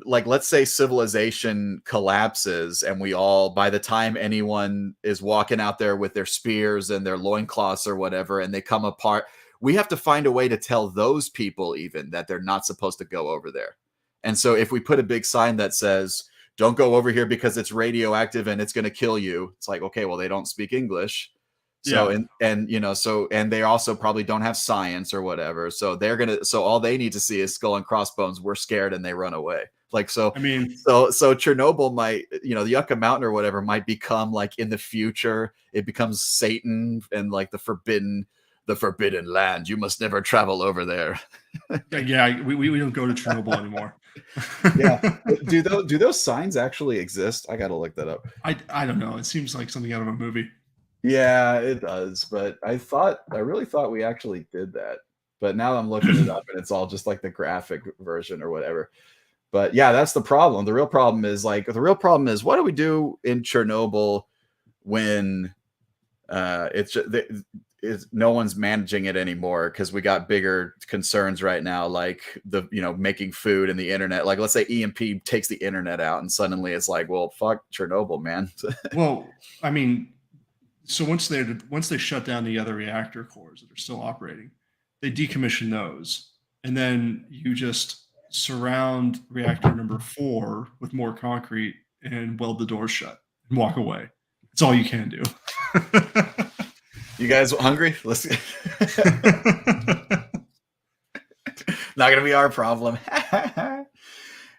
like, let's say civilization collapses and we all, by the time anyone is walking out there with their spears and their loincloths or whatever, and they come apart, we have to find a way to tell those people even that they're not supposed to go over there. And so if we put a big sign that says, don't go over here because it's radioactive and it's going to kill you. It's like, okay, well, they don't speak English. So, and they also probably don't have science or whatever. So so all they need to see is skull and crossbones. We're scared and they run away. Like, so, I mean, so Chernobyl might, the Yucca Mountain or whatever might become like in the future, it becomes Satan and like the forbidden land. You must never travel over there. Yeah. We don't go to Chernobyl anymore. Yeah. Do those signs actually exist? I gotta look that up. I don't know. It seems like something out of a movie. Yeah, it does. But I really thought we actually did that. But now I'm looking it up and it's all just like the graphic version or whatever. But yeah, that's the problem. The real problem is what do we do in Chernobyl when no one's managing it anymore, because we got bigger concerns right now, like making food and the internet. Like, let's say EMP takes the internet out and suddenly it's like, well, fuck Chernobyl, man. Well, I mean, so once they shut down the other reactor cores that are still operating, they decommission those, and then you just surround reactor number 4 with more concrete and weld the doors shut and walk away. That's all you can do. You guys hungry? Let's. Not gonna be our problem.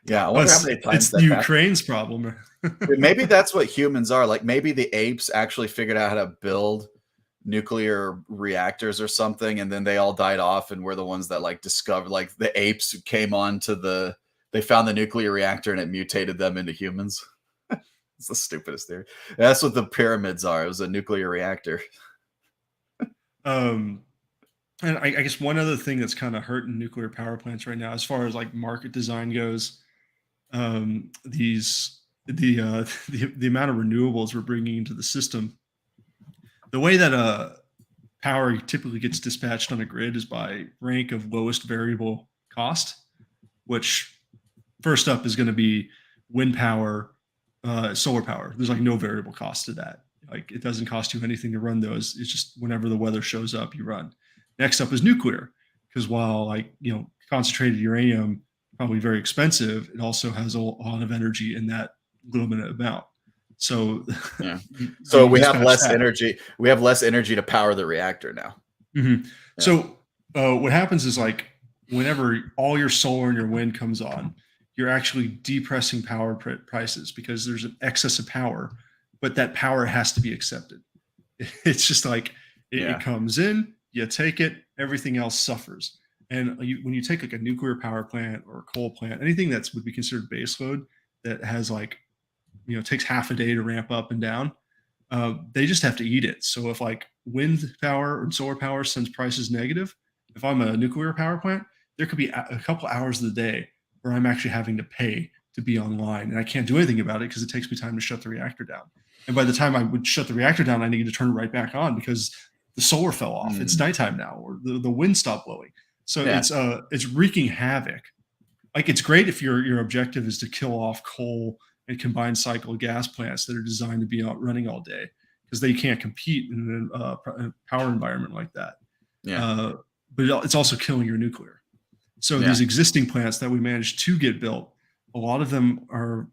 Yeah, I wonder how many times it's Ukraine's problem. Maybe that's what humans are. Like, maybe the apes actually figured out how to build nuclear reactors or something, and then they all died off, and we're the ones that like discovered. Like, the apes came on to they found the nuclear reactor and it mutated them into humans. It's the stupidest theory. That's what the pyramids are. It was a nuclear reactor. And I guess one other thing that's kind of hurting nuclear power plants right now, as far as like market design goes, these the amount of renewables we're bringing into the system, the way that power typically gets dispatched on a grid is by rank of lowest variable cost, which first up is going to be wind power, solar power. There's like no variable cost to that. Like it doesn't cost you anything to run those. It's just whenever the weather shows up, you run. Next up is nuclear, because while like, concentrated uranium, probably very expensive, it also has a lot of energy in that limited amount. So yeah. So we have less that. energy. We have less energy to power the reactor now. Mm-hmm. Yeah. So what happens is like whenever all your solar and your wind comes on, you're actually depressing power prices because there's an excess of power, but that power has to be accepted. It's just like it comes in, you take it, everything else suffers. And when you take like a nuclear power plant or a coal plant, anything that's would be considered baseload that has like, takes half a day to ramp up and down, they just have to eat it. So if like wind power or solar power sends prices negative, if I'm a nuclear power plant, there could be a couple hours of the day where I'm actually having to pay to be online, and I can't do anything about it because it takes me time to shut the reactor down. And by the time I would shut the reactor down, I need to turn it right back on because the solar fell off. It's nighttime now, or the wind stopped blowing. So it's wreaking havoc. Like it's great if your objective is to kill off coal and combined cycle gas plants that are designed to be out running all day, because they can't compete in a power environment like that. Yeah. But it's also killing your nuclear. So these existing plants that we managed to get built, a lot of them are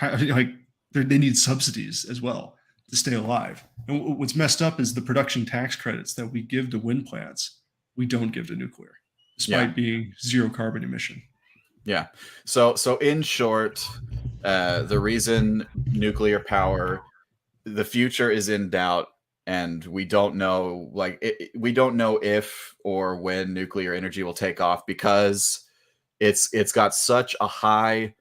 like they need subsidies as well to stay alive. And what's messed up is the production tax credits that we give to wind plants, we don't give to nuclear, despite being zero carbon emission. Yeah. So in short, the reason nuclear power, the future is in doubt, and we don't know, we don't know if or when nuclear energy will take off, because it's got such a high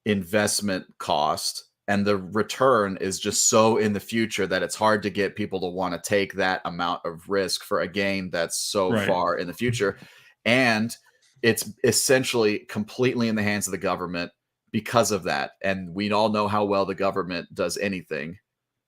investment cost, and the return is just so in the future that it's hard to get people to want to take that amount of risk for a gain that's so far in the future. And it's essentially completely in the hands of the government because of that. And we all know how well the government does anything.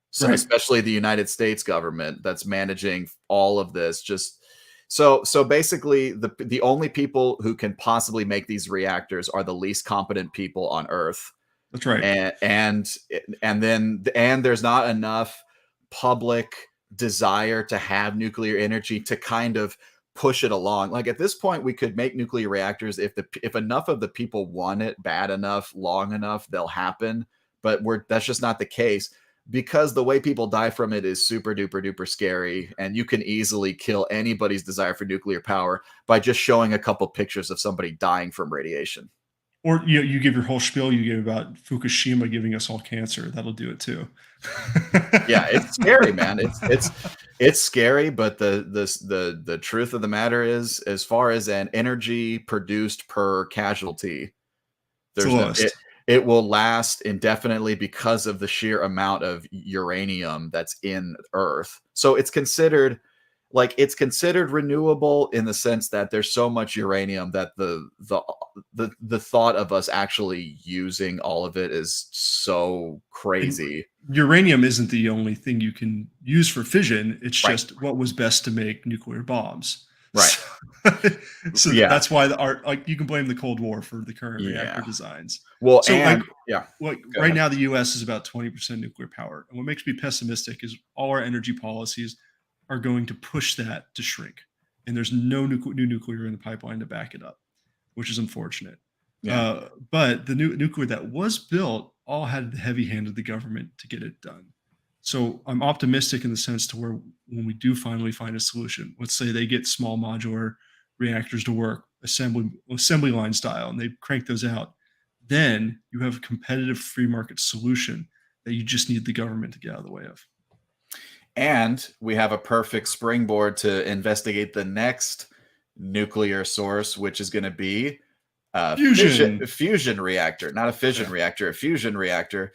So especially the United States government that's managing all of this. Just so basically the only people who can possibly make these reactors are the least competent people on Earth. That's right. And there's not enough public desire to have nuclear energy to kind of push it along. Like at this point, we could make nuclear reactors if enough of the people want it bad enough, long enough, they'll happen. But that's just not the case, because the way people die from it is super duper duper scary, and you can easily kill anybody's desire for nuclear power by just showing a couple pictures of somebody dying from radiation. Or you give your whole spiel you give about Fukishima giving us all cancer. That'll do it too. Yeah, it's scary, man. It's scary, but the truth of the matter is, as far as an energy produced per casualty, it will last indefinitely because of the sheer amount of uranium that's in Earth. So it's considered renewable in the sense that there's so much uranium that the thought of us actually using all of it is so crazy. Uranium isn't the only thing you can use for fission. It's just what was best to make nuclear bombs. Right. So that's why you can blame the Cold War for the current reactor designs. Well, so right now the U.S. is about 20% nuclear power, and what makes me pessimistic is all our energy policies are going to push that to shrink, and there's no new nuclear in the pipeline to back it up, which is unfortunate. But the new nuclear that was built all had the heavy hand of the government to get it done. So I'm optimistic in the sense to where when we do finally find a solution, let's say they get small modular reactors to work assembly line style, and they crank those out, then you have a competitive free market solution that you just need the government to get out of the way of. And we have a perfect springboard to investigate the next nuclear source, which is going to be a fusion reactor, not a fission reactor, a fusion reactor.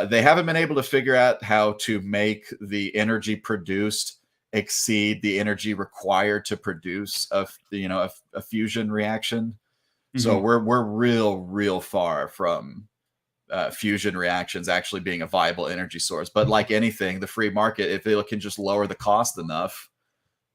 They haven't been able to figure out how to make the energy produced exceed the energy required to produce a fusion reaction. So we're real far from fusion reactions actually being a viable energy source. But like anything, the free market, if it can just lower the cost enough,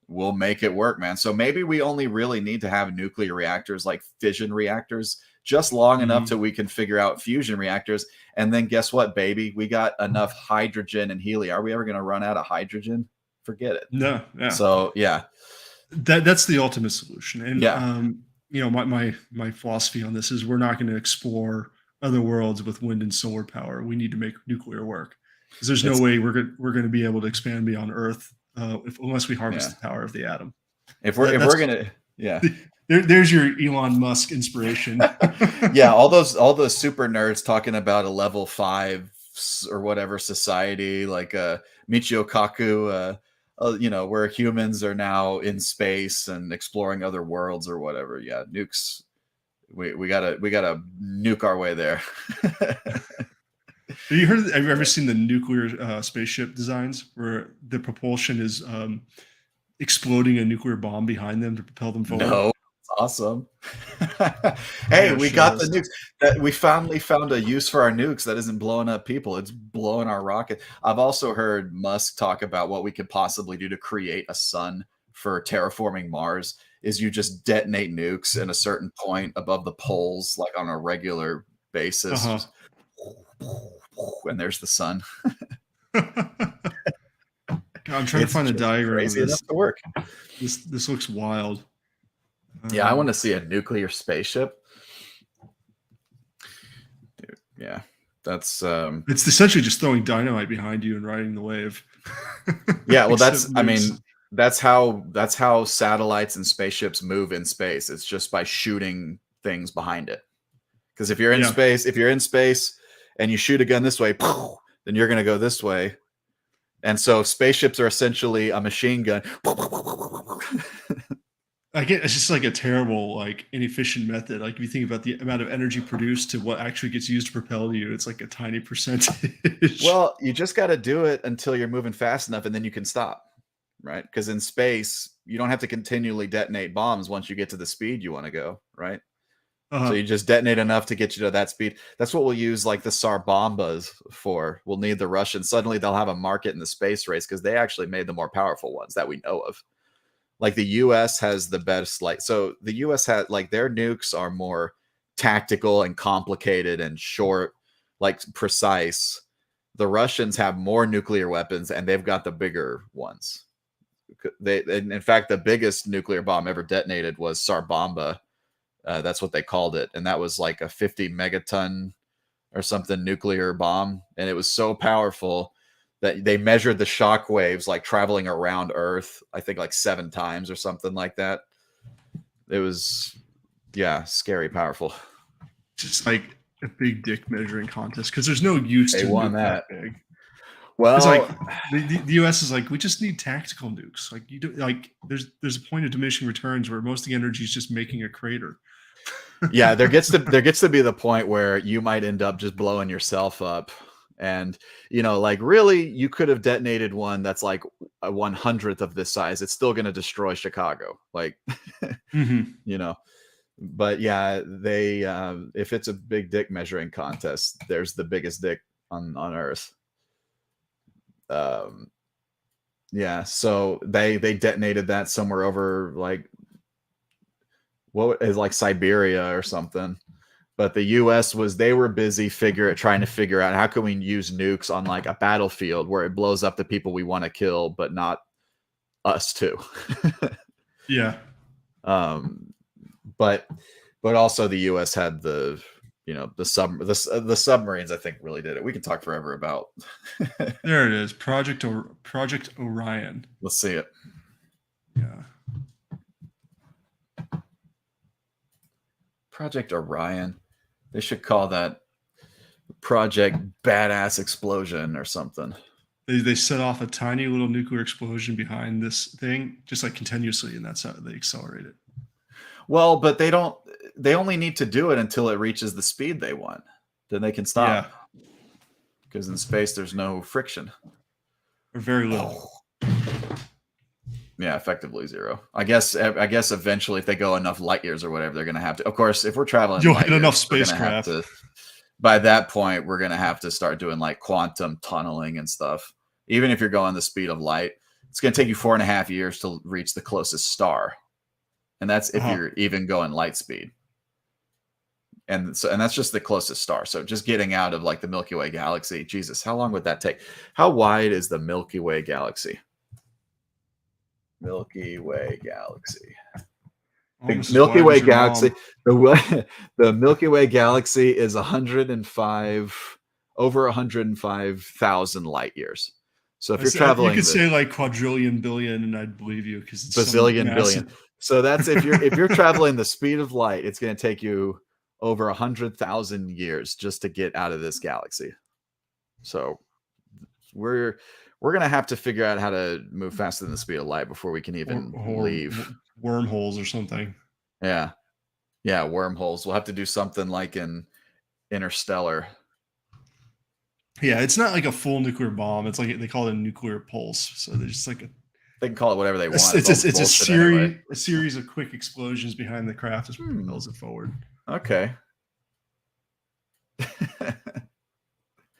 we'll make it work, man. So maybe we only really need to have nuclear reactors, like fission reactors, just long enough till we can figure out fusion reactors. And then guess what, baby? We got enough hydrogen and helium. Are we ever going to run out of hydrogen? Forget it. No, yeah. So yeah, that's the ultimate solution. And yeah, my philosophy on this is we're not going to explore other worlds with wind and solar power. We need to make nuclear work, because there's no way we're going to be able to expand beyond Earth unless we harvest the power of the atom. If we're gonna, yeah. There's your Elon Musk inspiration. Yeah, all those super nerds talking about a level 5 or whatever society, like Michio Kaku, where humans are now in space and exploring other worlds or whatever. Yeah, nukes. We gotta nuke our way there. Have you ever seen the nuclear spaceship designs where the propulsion is exploding a nuclear bomb behind them to propel them forward? No, it's awesome. Hey, we got the nukes. We finally found a use for our nukes that isn't blowing up people. It's blowing our rocket. I've also heard Musk talk about what we could possibly do to create a sun for terraforming Mars. Is you just detonate nukes in a certain point above the poles, like on a regular basis. Just, and there's the sun. God, I'm trying to find a diagram of this. To work. This looks wild. Yeah, I want to see a nuclear spaceship. Dude, yeah, that's it's essentially just throwing dynamite behind you and riding the wave. Yeah, well, that's how satellites and spaceships move in space. It's just by shooting things behind it. Because if you're in space and you shoot a gun this way, then you're going to go this way. And so spaceships are essentially a machine gun. It's just like a terrible, like inefficient method. Like if you think about the amount of energy produced to what actually gets used to propel you, it's like a tiny percentage. Well, you just got to do it until you're moving fast enough, and then you can stop, right? Because in space, you don't have to continually detonate bombs once you get to the speed you want to go, right? So you just detonate enough to get you to that speed. That's what we'll use like the Tsar bombas for. We'll need the Russians. Suddenly they'll have a market in the space race because they actually made the more powerful ones that we know of. Like the US has the best, so the US had like their nukes are more tactical and complicated and short, like precise. The Russians have more nuclear weapons and they've got the bigger ones. In fact, the biggest nuclear bomb ever detonated was Tsar bomba. That's what they called it. And that was like a 50 megaton or something nuclear bomb. And it was so powerful that they measured the shock waves like traveling around Earth, I think like 7 times or something like that. It was, scary powerful. Just like a big dick measuring contest because there's no use to won that big. Well, it's like the US is like, we just need tactical nukes. Like you do, like there's a point of diminishing returns where most of the energy is just making a crater. Yeah, there gets to be the point where you might end up just blowing yourself up. And, like really, you could have detonated one that's like a 100th of this size. It's still going to destroy Chicago. Like, but yeah, they, if it's a big dick measuring contest, there's the biggest dick on Earth. Yeah. So they detonated that somewhere over like, what is like Siberia or something. But the U.S. they were busy trying to figure out how can we use nukes on like a battlefield where it blows up the people we want to kill, but not us too. Yeah. But also the U.S. had the submarines. I think really did it. We can talk forever about. There it is, Project Orion. Let's see it. Yeah. Project Orion. They should call that Project Badass Explosion or something. They set off a tiny little nuclear explosion behind this thing, just like continuously, and that's how they accelerate it. Well, but they only need to do it until it reaches the speed they want. Then they can stop. Yeah. Because in space, there's no friction. Or very little. Yeah, effectively zero. I guess eventually, if they go enough light years or whatever, they're going to have to. Of course, if we're traveling, You'll light hit enough years, we're gonna have spacecraft. by that point, we're going to have to start doing like quantum tunneling and stuff. Even if you're going the speed of light, it's going to take you 4.5 years to reach the closest star, and that's if you're even going light speed. And that's just the closest star. So just getting out of like the Milky Way galaxy, Jesus, how long would that take? How wide is the Milky Way galaxy? Milky Way galaxy. Almost Milky as wide Way as your galaxy. mom. The Milky Way galaxy is 105 over 105,000 light years. So if you're traveling, you could say like quadrillion billion, and I'd believe you because it's bazillion billion. So that's if you're traveling the speed of light, it's going to take you over 100,000 years just to get out of this galaxy. So we're going to have to figure out how to move faster than the speed of light before we can even leave. Wormholes or something. Yeah, wormholes. We'll have to do something like in Interstellar. Yeah, it's not like a full nuclear bomb. It's like they call it a nuclear pulse. So they're just like they can call it whatever they want. It's a series of quick explosions behind the craft as it propels it forward. Okay.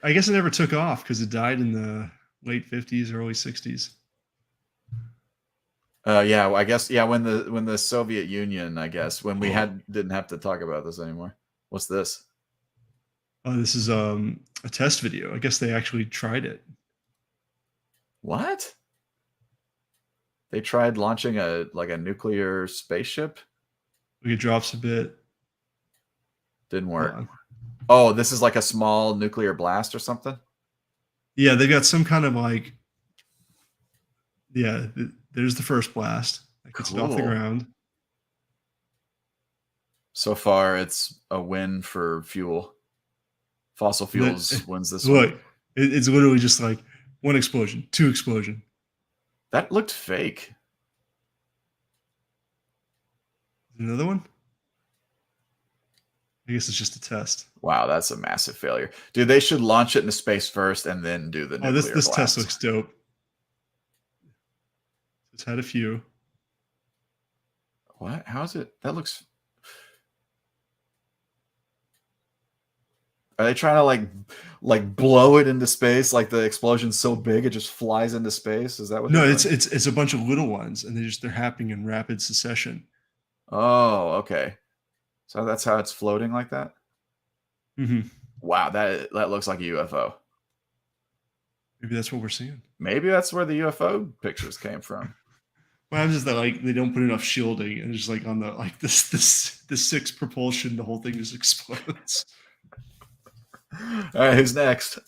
I guess it never took off because it died in the late 50s, early 60s. Yeah, I guess when the Soviet Union, I guess when we didn't have to talk about this anymore. What's this? This is a test video. I guess they actually tried it. What? They tried launching a nuclear spaceship? It drops a bit. Didn't work. Oh, this is like a small nuclear blast or something? Yeah, they got some kind of like... Yeah, there's the first blast. That gets it off the ground. So far, it's a win for fuel. Fossil fuels wins this one. Look, it's literally just like one explosion, two explosion. That looked fake. Another one? I guess it's just a test. Wow, that's a massive failure. Dude, they should launch it into space first and then do the nuclear this blast. test looks dope. It's had a few. What? How is it? That looks... Are they trying to like blow it into space? Like the explosion's so big it just flies into space? Is that what? No, it's a bunch of little ones, and they're happening in rapid succession. Oh, okay. So that's how it's floating like that. Mm-hmm. Wow, that looks like a UFO. Maybe that's what we're seeing. Maybe that's where the UFO pictures came from. Well, I'm just that like they don't put enough shielding, and just like on the like the six propulsion, the whole thing just explodes. All right, who's next?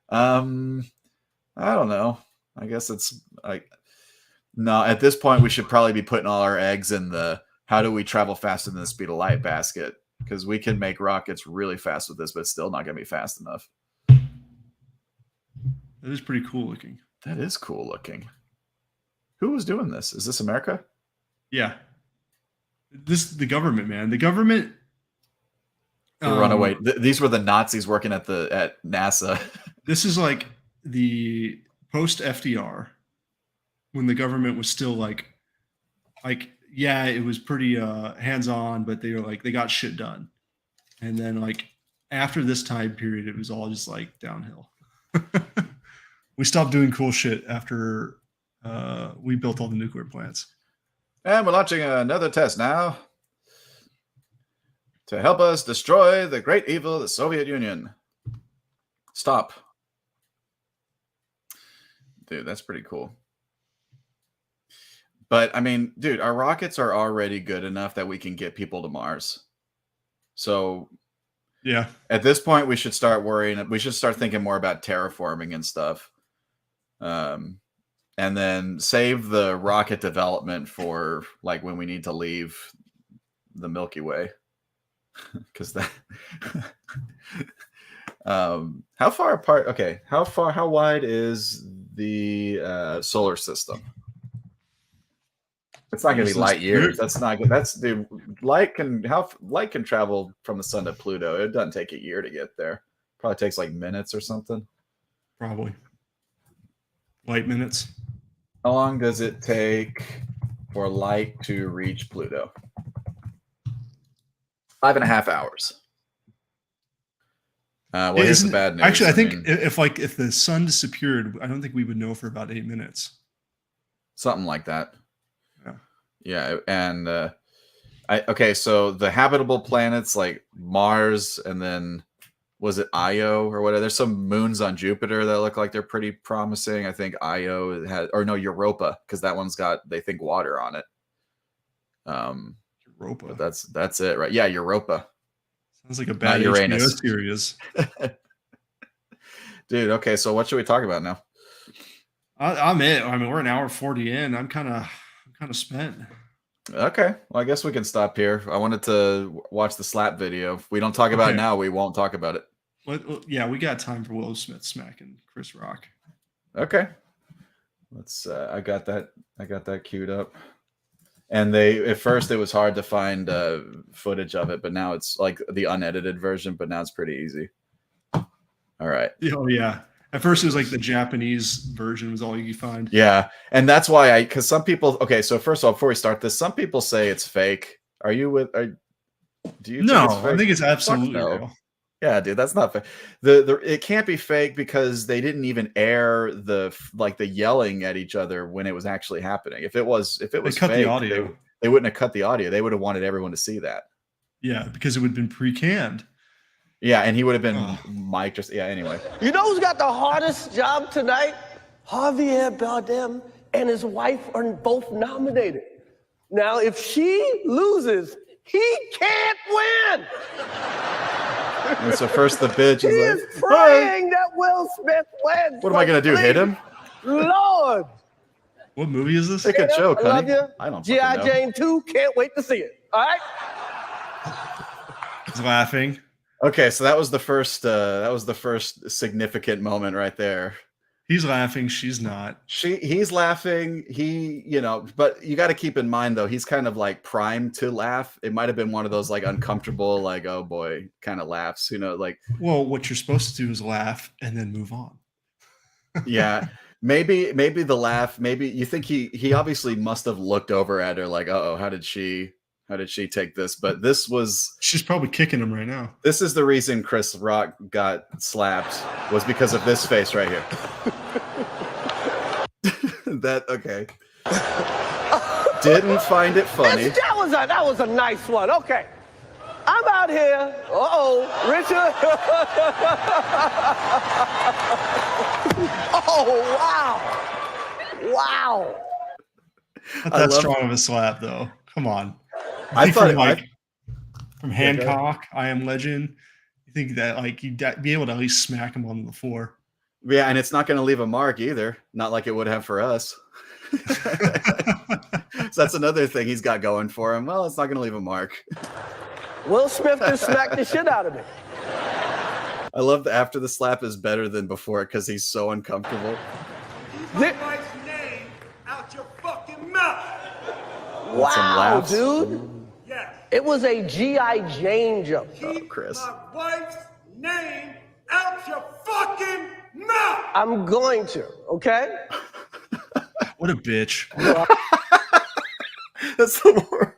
I don't know. I guess it's like no. At this point, we should probably be putting all our eggs in the how do we travel faster than the speed of light basket, because we can make rockets really fast with this, but it's still not going to be fast enough. That is pretty cool looking. That is cool looking. Who was doing this? Is this America? Yeah. The government, man. The government. The runaway. These were the Nazis working at NASA. This is like the post FDR, when the government was still like yeah, it was pretty hands on, but they got shit done. And then like after this time period, it was all just like downhill. We stopped doing cool shit after we built all the nuclear plants. And we're launching another test now to help us destroy the great evil, the Soviet Union. Stop. Dude, that's pretty cool. But, I mean, dude, our rockets are already good enough that we can get people to Mars. So, yeah. At this point, we should start worrying. We should start thinking more about terraforming and stuff. And then save the rocket development for, like, when we need to leave the Milky Way. Because that... how far apart... Okay, how wide is the solar system? It's not going to be light years. Pluto- That's not good. That's the light can travel from the sun to Pluto. It doesn't take a year to get there. Probably takes like minutes or something. Probably. Light minutes. How long does it take for light to reach Pluto? 5.5 hours. Well, here's the bad news. Actually, I think if the sun disappeared, I don't think we would know for about 8 minutes. Something like that. Yeah. Yeah, and okay, so the habitable planets like Mars, and then was it Io or whatever? There's some moons on Jupiter that look like they're pretty promising. I think Io had, or no, Europa, because that one's got, they think, water on it. Europa. But that's it, right? Yeah, Europa. Sounds like a bad Uranus HBO series. Dude, okay, so what should we talk about now? I'm in. I mean, we're an hour 40 in. I'm kind of spent. Okay, well, I guess we can stop here. I wanted to watch the slap video. If we don't talk about it now, we won't talk about it. Yeah, we got time for Will Smith smacking Chris Rock. Okay, let's. I got that queued up. And at first it was hard to find footage of it, but now it's like the unedited version. But now it's pretty easy. All right. Oh yeah. At first it was like the Japanese version was all you could find. Yeah, and that's why because some people. Okay, so first of all, before we start this, some people say it's fake. Are you with? Do you? No, think it's fake? I think it's absolutely real. Yeah, dude, that's not fake. It can't be fake because they didn't even air the yelling at each other when it was actually happening. If it was They cut fake, the audio. They wouldn't have cut the audio. They would have wanted everyone to see that. Yeah, because it would have been pre-canned. Yeah, and he would have been Mike. Just anyway. You know who's got the hardest job tonight? Javier Bardem and his wife are both nominated. Now, if she loses, he can't win. And so first the bitch He is is praying that Will Smith wins. What am I gonna do? Hit him? Lord. What movie is this? Take a joke, I honey. love you. I don't G.I. fucking know. Jane 2, can't wait to see it. All right? He's laughing. Okay, so that was the first significant moment right there. He's laughing. She's not. He's laughing. But you got to keep in mind though, he's kind of like primed to laugh. It might have been one of those like uncomfortable, like oh boy, kind of laughs. Like. Well, what you're supposed to do is laugh and then move on. Yeah, maybe the laugh. Maybe you think he obviously must have looked over at her like, oh, how did she take this? But she's probably kicking him right now. This is the reason Chris Rock got slapped was because of this face right here. Okay. Didn't find it funny. That was a nice one. Okay. I'm out here. Richard. Oh, wow. Wow. Not that strong of a slap, though. Come on. I thought from Hancock, I Am Legend. You think that you'd be able to at least smack him on the floor? Yeah, and it's not going to leave a mark either. Not like it would have for us. So that's another thing he's got going for him. Well, it's not going to leave a mark. Will Smith just smacked the shit out of me. I love that after the slap is better than before because he's so uncomfortable. Keep my wife's name out your fucking mouth. Wow, dude. Yes. It was a G.I. Jane joke. Keep Chris. my wife's name out your fucking mouth. I'm going to, okay? What a bitch. That's the word.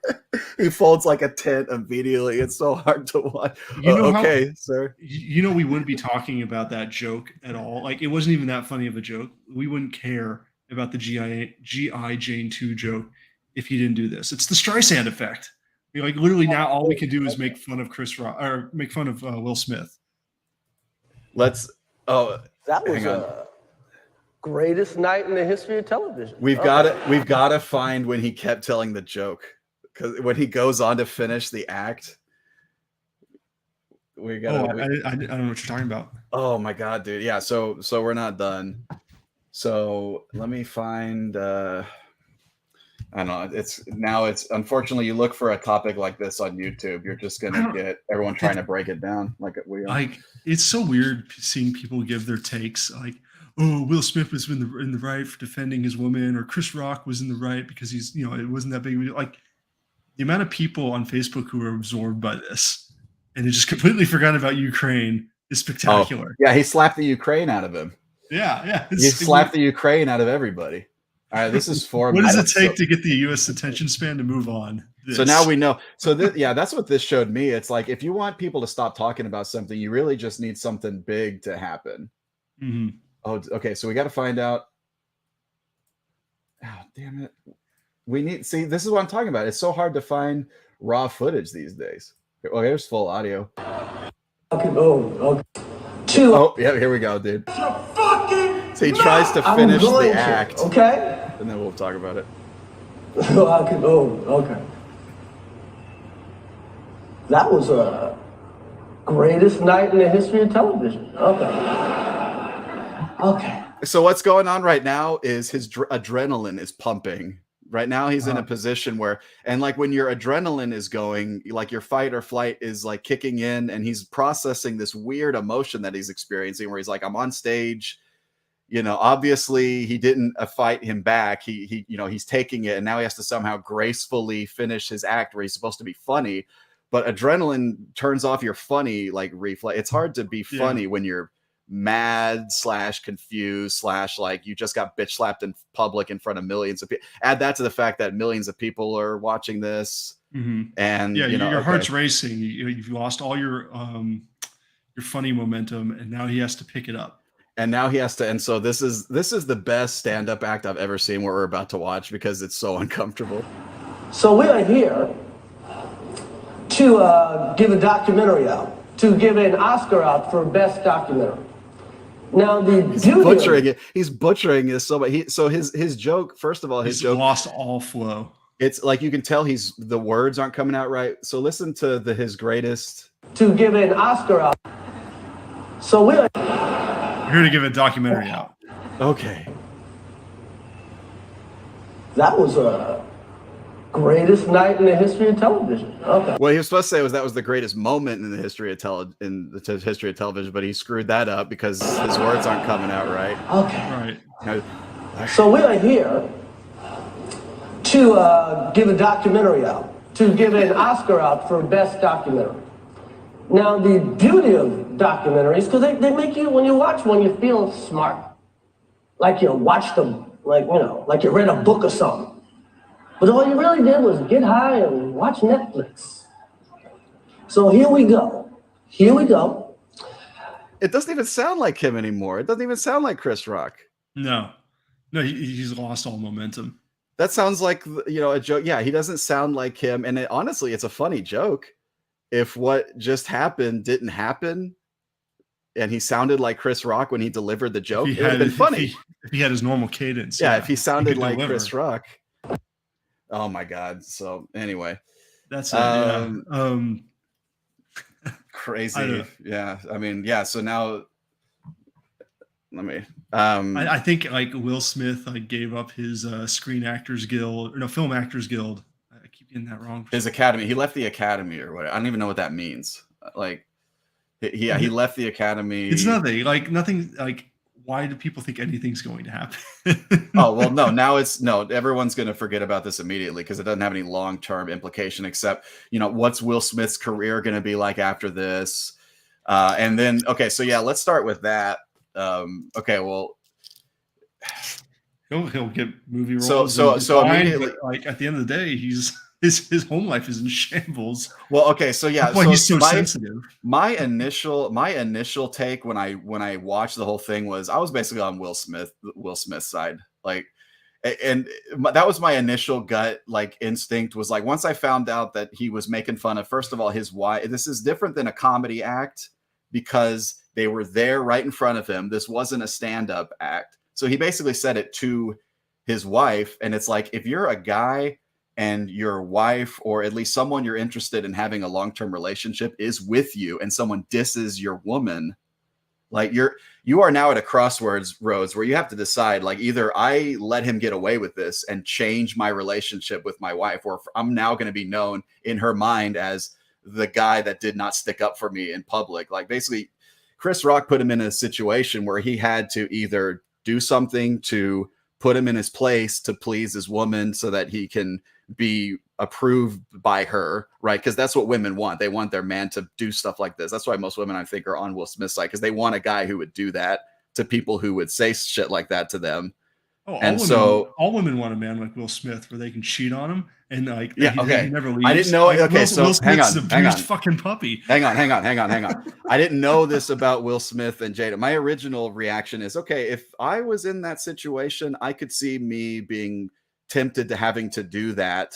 He folds like a tent immediately. It's so hard to watch. Okay, sir. We wouldn't be talking about that joke at all. Like, it wasn't even that funny of a joke. We wouldn't care about the G.I. Jane 2 joke if he didn't do this. It's the Streisand effect. Literally now all we can do is make fun of Chris Rock or make fun of Will Smith. That was a greatest night in the history of television. We've got to find when he kept telling the joke, because when he goes on to finish the act, we got. I don't know what you're talking about. Oh my god, dude! Yeah, so we're not done. So let me find. I don't know. It's unfortunately you look for a topic like this on YouTube, you're just gonna get everyone trying to break it down like we are. It's so weird seeing people give their takes. oh, Will Smith was in the right for defending his woman, or Chris Rock was in the right because he's, it wasn't that big. Like the amount of people on Facebook who are absorbed by this and they just completely forgot about Ukraine is spectacular. Yeah, he slapped the Ukraine out of him. Yeah. He slapped the Ukraine out of everybody. All right, this is 4 What minutes. does it take to get the U.S. attention span to move on? So now we know. So that's what this showed me. It's like if you want people to stop talking about something, you really just need something big to happen. Mm-hmm. Oh, okay. So we got to find out. Oh, damn it. See, this is what I'm talking about. It's so hard to find raw footage these days. Oh, here's full audio. Okay. Oh, yeah, here we go, dude. So he tries to finish the act. Okay. And then we'll talk about it. Okay. That was a greatest night in the history of television. Okay. So what's going on right now is his adrenaline is pumping. Right now he's in a position where, and like when your adrenaline is going, like your fight or flight is like kicking in, and he's processing this weird emotion that he's experiencing where he's like, I'm on stage. Obviously he didn't fight him back. He's taking it, and now he has to somehow gracefully finish his act where he's supposed to be funny, but adrenaline turns off your funny like reflex. It's hard to be funny when you're mad / confused / like you just got bitch slapped in public in front of millions of people. Add that to the fact that millions of people are watching this, and your heart's racing. You've lost all your funny momentum, and now he has to pick it up. And now he has to, and so this is the best stand-up act I've ever seen, what we're about to watch, because it's so uncomfortable. So we are here to give a documentary out, to give an Oscar out for best documentary. Now he's butchering this so much. His joke, first of all, his joke lost all flow. It's like you can tell the words aren't coming out right. So listen to his greatest. To give an Oscar out. So we're here to give a documentary out. Okay. That was a greatest night in the history of television. Okay. What he was supposed to say was that was the greatest moment in the history of history of television, but he screwed that up because his words aren't coming out right. Okay. Right. So we are here to give a documentary out, to give an Oscar out for best documentary. Now the beauty of documentaries, because they make you, when you watch one, you feel smart, like you watched them, like you read a book or something. But all you really did was get high and watch Netflix. So here we go. It doesn't even sound like him anymore. It doesn't even sound like Chris Rock. No, he's lost all momentum. That sounds like, a joke. Yeah, he doesn't sound like him. And honestly, it's a funny joke. If what just happened didn't happen and he sounded like Chris Rock when he delivered the joke, it would have been funny. If he had his normal cadence. Yeah, if he sounded like Chris Rock. Oh my God. So anyway, that's it. Crazy. Yeah. I mean, yeah. So now let me, I think like Will Smith gave up his Screen Actors Guild, or no, Film Actors Guild. I keep getting that wrong. His academy. He left the academy or whatever. I don't even know what that means. He left the academy. It's nothing. Why do people think anything's going to happen? Oh, well, no, now everyone's going to forget about this immediately because it doesn't have any long-term implication except, what's Will Smith's career going to be like after this? And then, okay, so yeah, let's start with that. Okay, well, he'll get movie roles. So immediately, at the end of the day, his home life is in shambles. Well, okay, so yeah, that's why he's so sensitive. My initial take when I watched the whole thing was I was basically on Will Smith's side, and that was my initial gut instinct was once I found out that he was making fun of, first of all, his wife. This is different than a comedy act because they were there right in front of him. This wasn't a stand-up act, so he basically said it to his wife, and it's like if you're a guy and your wife, or at least someone you're interested in having a long-term relationship, is with you and someone disses your woman, you are now at a crossroads where you have to decide, either I let him get away with this and change my relationship with my wife, or I'm now going to be known in her mind as the guy that did not stick up for me in public. Basically, Chris Rock put him in a situation where he had to either do something to put him in his place to please his woman so that he can be approved by her, right? Because that's what women want. They want their man to do stuff like this. That's why most women, I think, are on Will Smith's side, because they want a guy who would do that to people who would say shit like that to them. Oh, And all women want a man like Will Smith where they can cheat on him and like he never leaves. I didn't know. Like, Okay, Will Smith's hang an on. abused fucking puppy. Hang on. I didn't know this about Will Smith and Jada. My original reaction is, okay, if I was in that situation, I could see me being tempted to having to do that,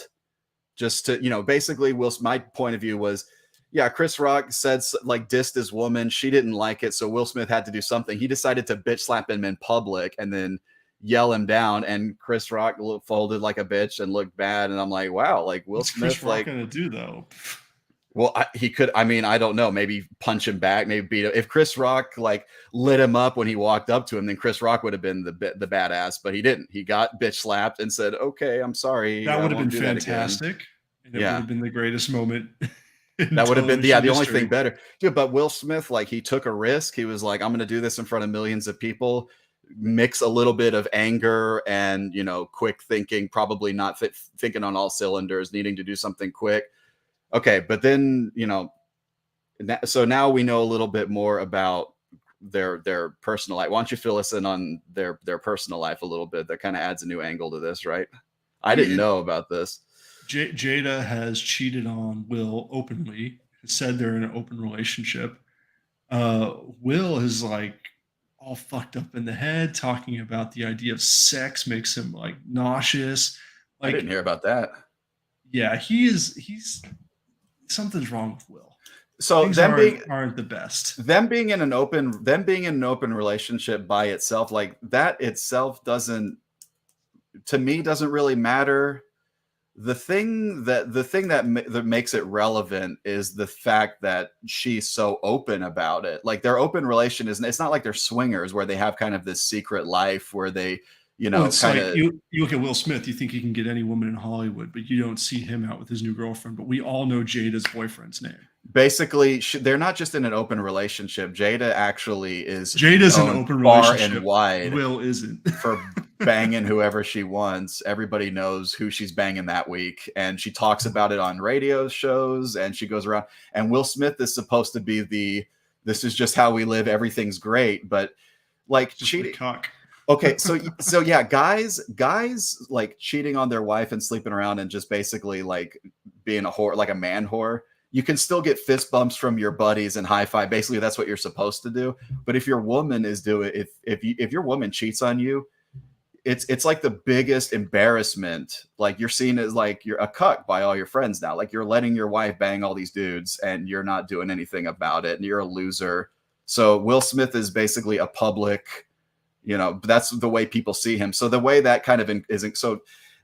just to, basically my point of view was, yeah, Chris Rock said, like, dissed his woman. She didn't like it, so Will Smith had to do something. He decided to bitch slap him in public and then yell him down, and Chris Rock folded like a bitch and looked bad. And I'm like, wow, like Will Smith, Chris Rock gonna do though? Well, he could. I mean, I don't know. Maybe punch him back. Maybe beat him. If Chris Rock like lit him up when he walked up to him, then Chris Rock would have been the badass. But he didn't. He got bitch slapped and said, "Okay, I'm sorry." That would have been fantastic. And it would have been the greatest moment. That would have been the only thing better. Yeah, but Will Smith, like, he took a risk. He was like, "I'm going to do this in front of millions of people." Mix a little bit of anger and quick thinking, probably not thinking on all cylinders, needing to do something quick. Okay, but then so now we know a little bit more about their personal life. Why don't you fill us in on their personal life a little bit? That kind of adds a new angle to this, right? I didn't know about this. Jada has cheated on Will openly, said they're in an open relationship. Will is like all fucked up in the head, talking about the idea of sex makes him like nauseous. Like, I didn't hear about that. Yeah, he's something's wrong with Will. So things aren't the best. Them being in an open relationship by itself, like that itself doesn't really matter. The thing that makes it relevant is the fact that she's so open about it. Like, their open relation it's not like they're swingers where they have kind of this secret life where they, it's kind of like you look at Will Smith, you think he can get any woman in Hollywood, but you don't see him out with his new girlfriend. But we all know Jada's boyfriend's name. Basically, they're not just in an open relationship. Jada actually is. Jada's in an open relationship. Far and wide. Will isn't. For banging whoever she wants. Everybody knows who she's banging that week, and she talks about it on radio shows, and she goes around. And Will Smith is supposed to be this is just how we live. Everything's great, but like just cheating. Cock. Okay, so yeah, guys like cheating on their wife and sleeping around and just basically like being a whore, like a man whore. You can still get fist bumps from your buddies and high five. Basically, that's what you're supposed to do. But if your woman is if your woman cheats on you, it's like the biggest embarrassment. Like, you're seen as like you're a cuck by all your friends now. Like, you're letting your wife bang all these dudes and you're not doing anything about it, and you're a loser. So Will Smith is basically a public. That's the way people see him. So the way that kind of isn't, so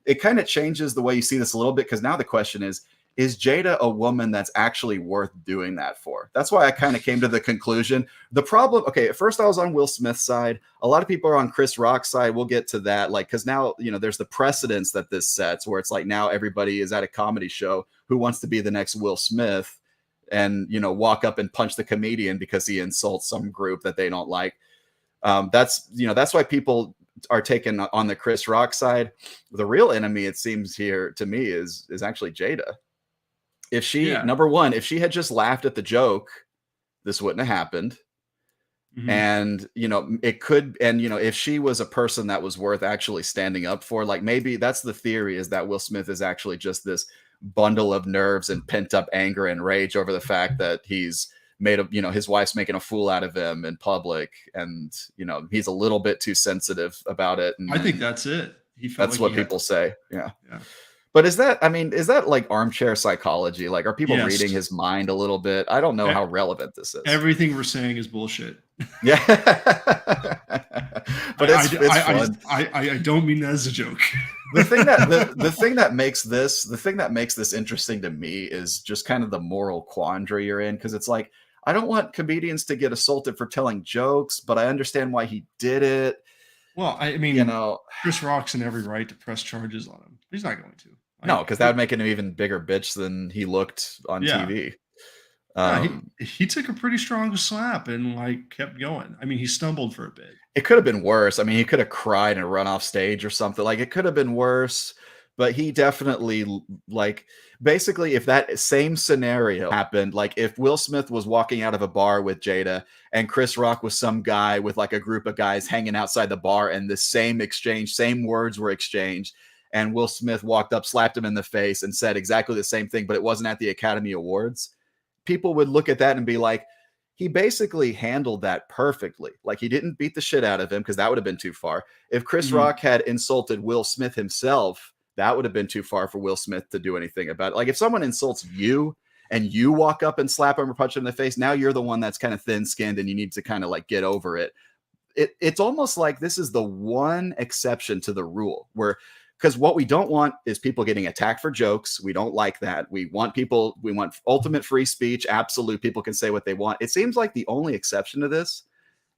it kind of changes the way you see this a little bit, because now the question is Jada a woman that's actually worth doing that for? That's why I kind of came to the conclusion. The problem, okay, at first I was on Will Smith's side. A lot of people are on Chris Rock's side. We'll get to that, like, because now, there's the precedence that this sets where it's like now everybody is at a comedy show who wants to be the next Will Smith and, walk up and punch the comedian because he insults some group that they don't like. That's why people are taken on the Chris Rock side. The real enemy, it seems here to me, is actually Jada. If she, number one, if she had just laughed at the joke, this wouldn't have happened. Mm-hmm. And, it could, and, if she was a person that was worth actually standing up for, like, maybe that's the theory, is that Will Smith is actually just this bundle of nerves and pent up anger and rage over the fact that he's made his wife's making a fool out of him in public, and he's a little bit too sensitive about it. And I think that's it. That's what people say. Yeah. But is that like armchair psychology? Like, are people reading his mind a little bit? I don't know how relevant this is. Everything we're saying is bullshit. Yeah. But it's fun. I don't mean that as a joke. The thing that makes this interesting to me is just kind of the moral quandary you're in, because it's like, I don't want comedians to get assaulted for telling jokes, but I understand why he did it. Well, I mean, Chris Rock's in every right to press charges on him. He's not going to. No, because that would make him an even bigger bitch than he looked on TV. He took a pretty strong slap and like kept going. I mean, he stumbled for a bit. It could have been worse. I mean, he could have cried and run off stage or something. Like it could have been worse, but he definitely like basically if that same scenario happened, like if Will Smith was walking out of a bar with Jada and Chris Rock was some guy with like a group of guys hanging outside the bar and the same exchange, same words were exchanged, and Will Smith walked up, slapped him in the face and said exactly the same thing, but it wasn't at the Academy Awards, people would look at that and be like, he basically handled that perfectly. Like he didn't beat the shit out of him because that would have been too far. If Chris Rock had insulted Will Smith himself, that would have been too far for Will Smith to do anything about it. Like if someone insults you and you walk up and slap him or punch him in the face, now you're the one that's kind of thin-skinned and you need to kind of like get over it. It's almost like this is the one exception to the rule where, because what we don't want is people getting attacked for jokes. We don't like that. We want ultimate free speech. Absolute. People can say what they want. It seems like the only exception to this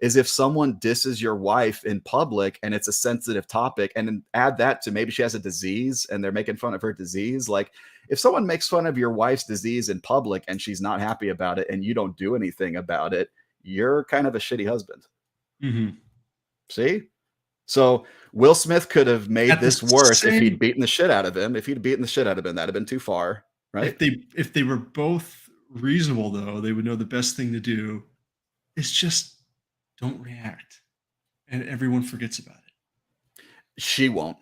is if someone disses your wife in public and it's a sensitive topic, and then add that to maybe she has a disease and they're making fun of her disease. Like if someone makes fun of your wife's disease in public and she's not happy about it and you don't do anything about it, you're kind of a shitty husband. Mm-hmm. See? So Will Smith could have made this worse if he'd beaten the shit out of him. If he'd beaten the shit out of him, that'd have been too far, right? If they were both reasonable, though, they would know the best thing to do is just don't react, and everyone forgets about it. She won't.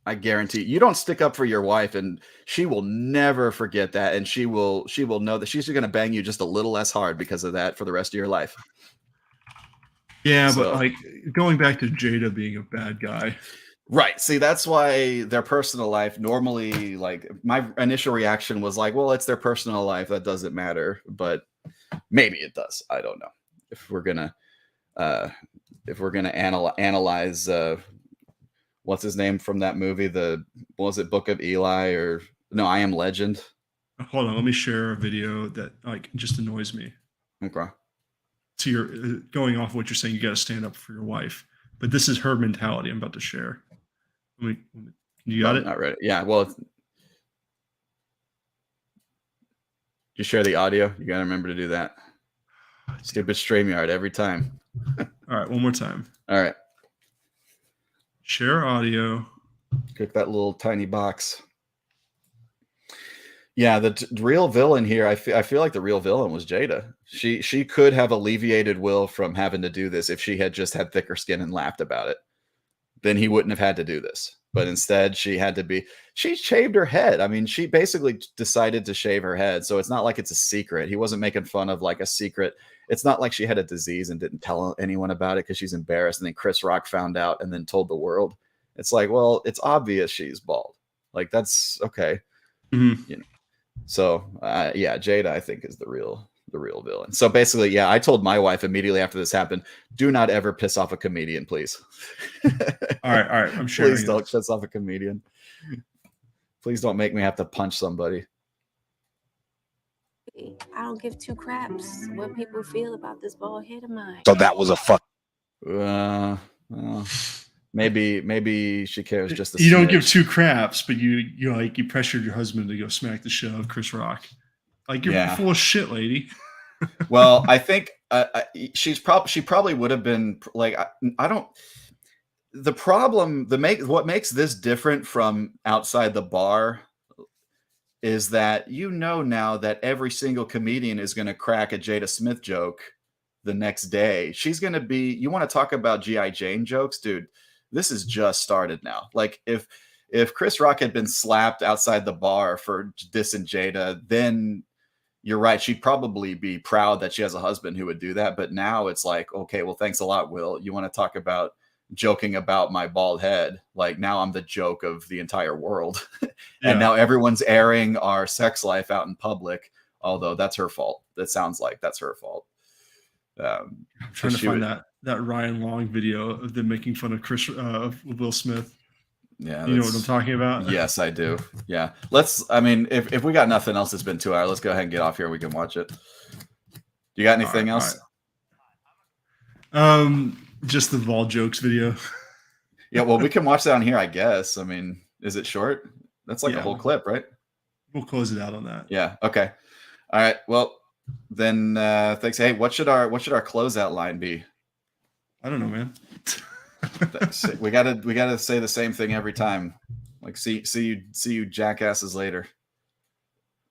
I guarantee you don't stick up for your wife, and she will never forget that, and she will know that she's going to bang you just a little less hard because of that for the rest of your life. Yeah, so, but like going back to Jada being a bad guy. Right. See, that's why their personal life normally, like my initial reaction was like, well, it's their personal life. That doesn't matter. But maybe it does. I don't know. If we're gonna analyze what's his name from that movie? Was it Book of Eli or no, I Am Legend? Hold on, let me share a video that like just annoys me. Okay. So you're going off what you're saying, you got to stand up for your wife, but this is her mentality I'm about to share. You got it? Not ready. Yeah. Well, you share the audio. You got to remember to do that. Stupid StreamYard every time. All right. One more time. All right. Share audio. Click that little tiny box. Yeah, the real villain here, I feel like the real villain was Jada. She could have alleviated Will from having to do this if she had just had thicker skin and laughed about it. Then he wouldn't have had to do this. But instead, she shaved her head. I mean, she basically decided to shave her head. So it's not like it's a secret. He wasn't making fun of like a secret. It's not like she had a disease and didn't tell anyone about it because she's embarrassed. And then Chris Rock found out and then told the world. It's like, well, it's obvious she's bald. Like, that's okay. Mm-hmm. You know. So yeah, Jada, I think, is the real villain. So basically, yeah, I told my wife immediately after this happened, do not ever piss off a comedian, please. All right. I'm sure. Please don't piss off a comedian. Please don't make me have to punch somebody. I don't give two craps what people feel about this bald head of mine. So that was a fuck. Well, maybe she cares just a You don't smidge. give two craps, but you pressured your husband to go smack the shit out of Chris Rock. Like, you're full of shit, lady. Well, I think she probably would have been like, I don't. The problem, what makes this different from outside the bar is that now that every single comedian is going to crack a Jada Smith joke the next day. She's going to be. You want to talk about G.I. Jane jokes, dude? This is just started now. Like if Chris Rock had been slapped outside the bar for dissing Jada, then you're right. She'd probably be proud that she has a husband who would do that. But now it's like, okay, well, thanks a lot, Will. You want to talk about joking about my bald head? Like now I'm the joke of the entire world. And now everyone's airing our sex life out in public. Although that's her fault. That sounds like that's her fault. I'm trying to find that Ryan Long video of them making fun of Will Smith. Yeah, you know what I'm talking about? Yes, I do. Yeah, if we got nothing else, it's been 2 hours. Let's go ahead and get off here. We can watch it. You got anything else? Just the ball jokes video. Yeah, well, we can watch that on here, I guess. I mean, is it short? That's like a whole clip, right? We'll close it out on that. Yeah. Okay. All right. Well, Then thanks. Hey, what should our closeout line be? I don't know, man. we gotta say the same thing every time. Like see you jackasses later.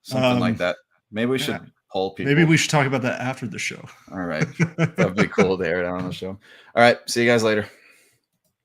Something like that. Maybe we should poll people. Maybe we should talk about that after the show. All right. That'd be cool to air it on the show. All right. See you guys later.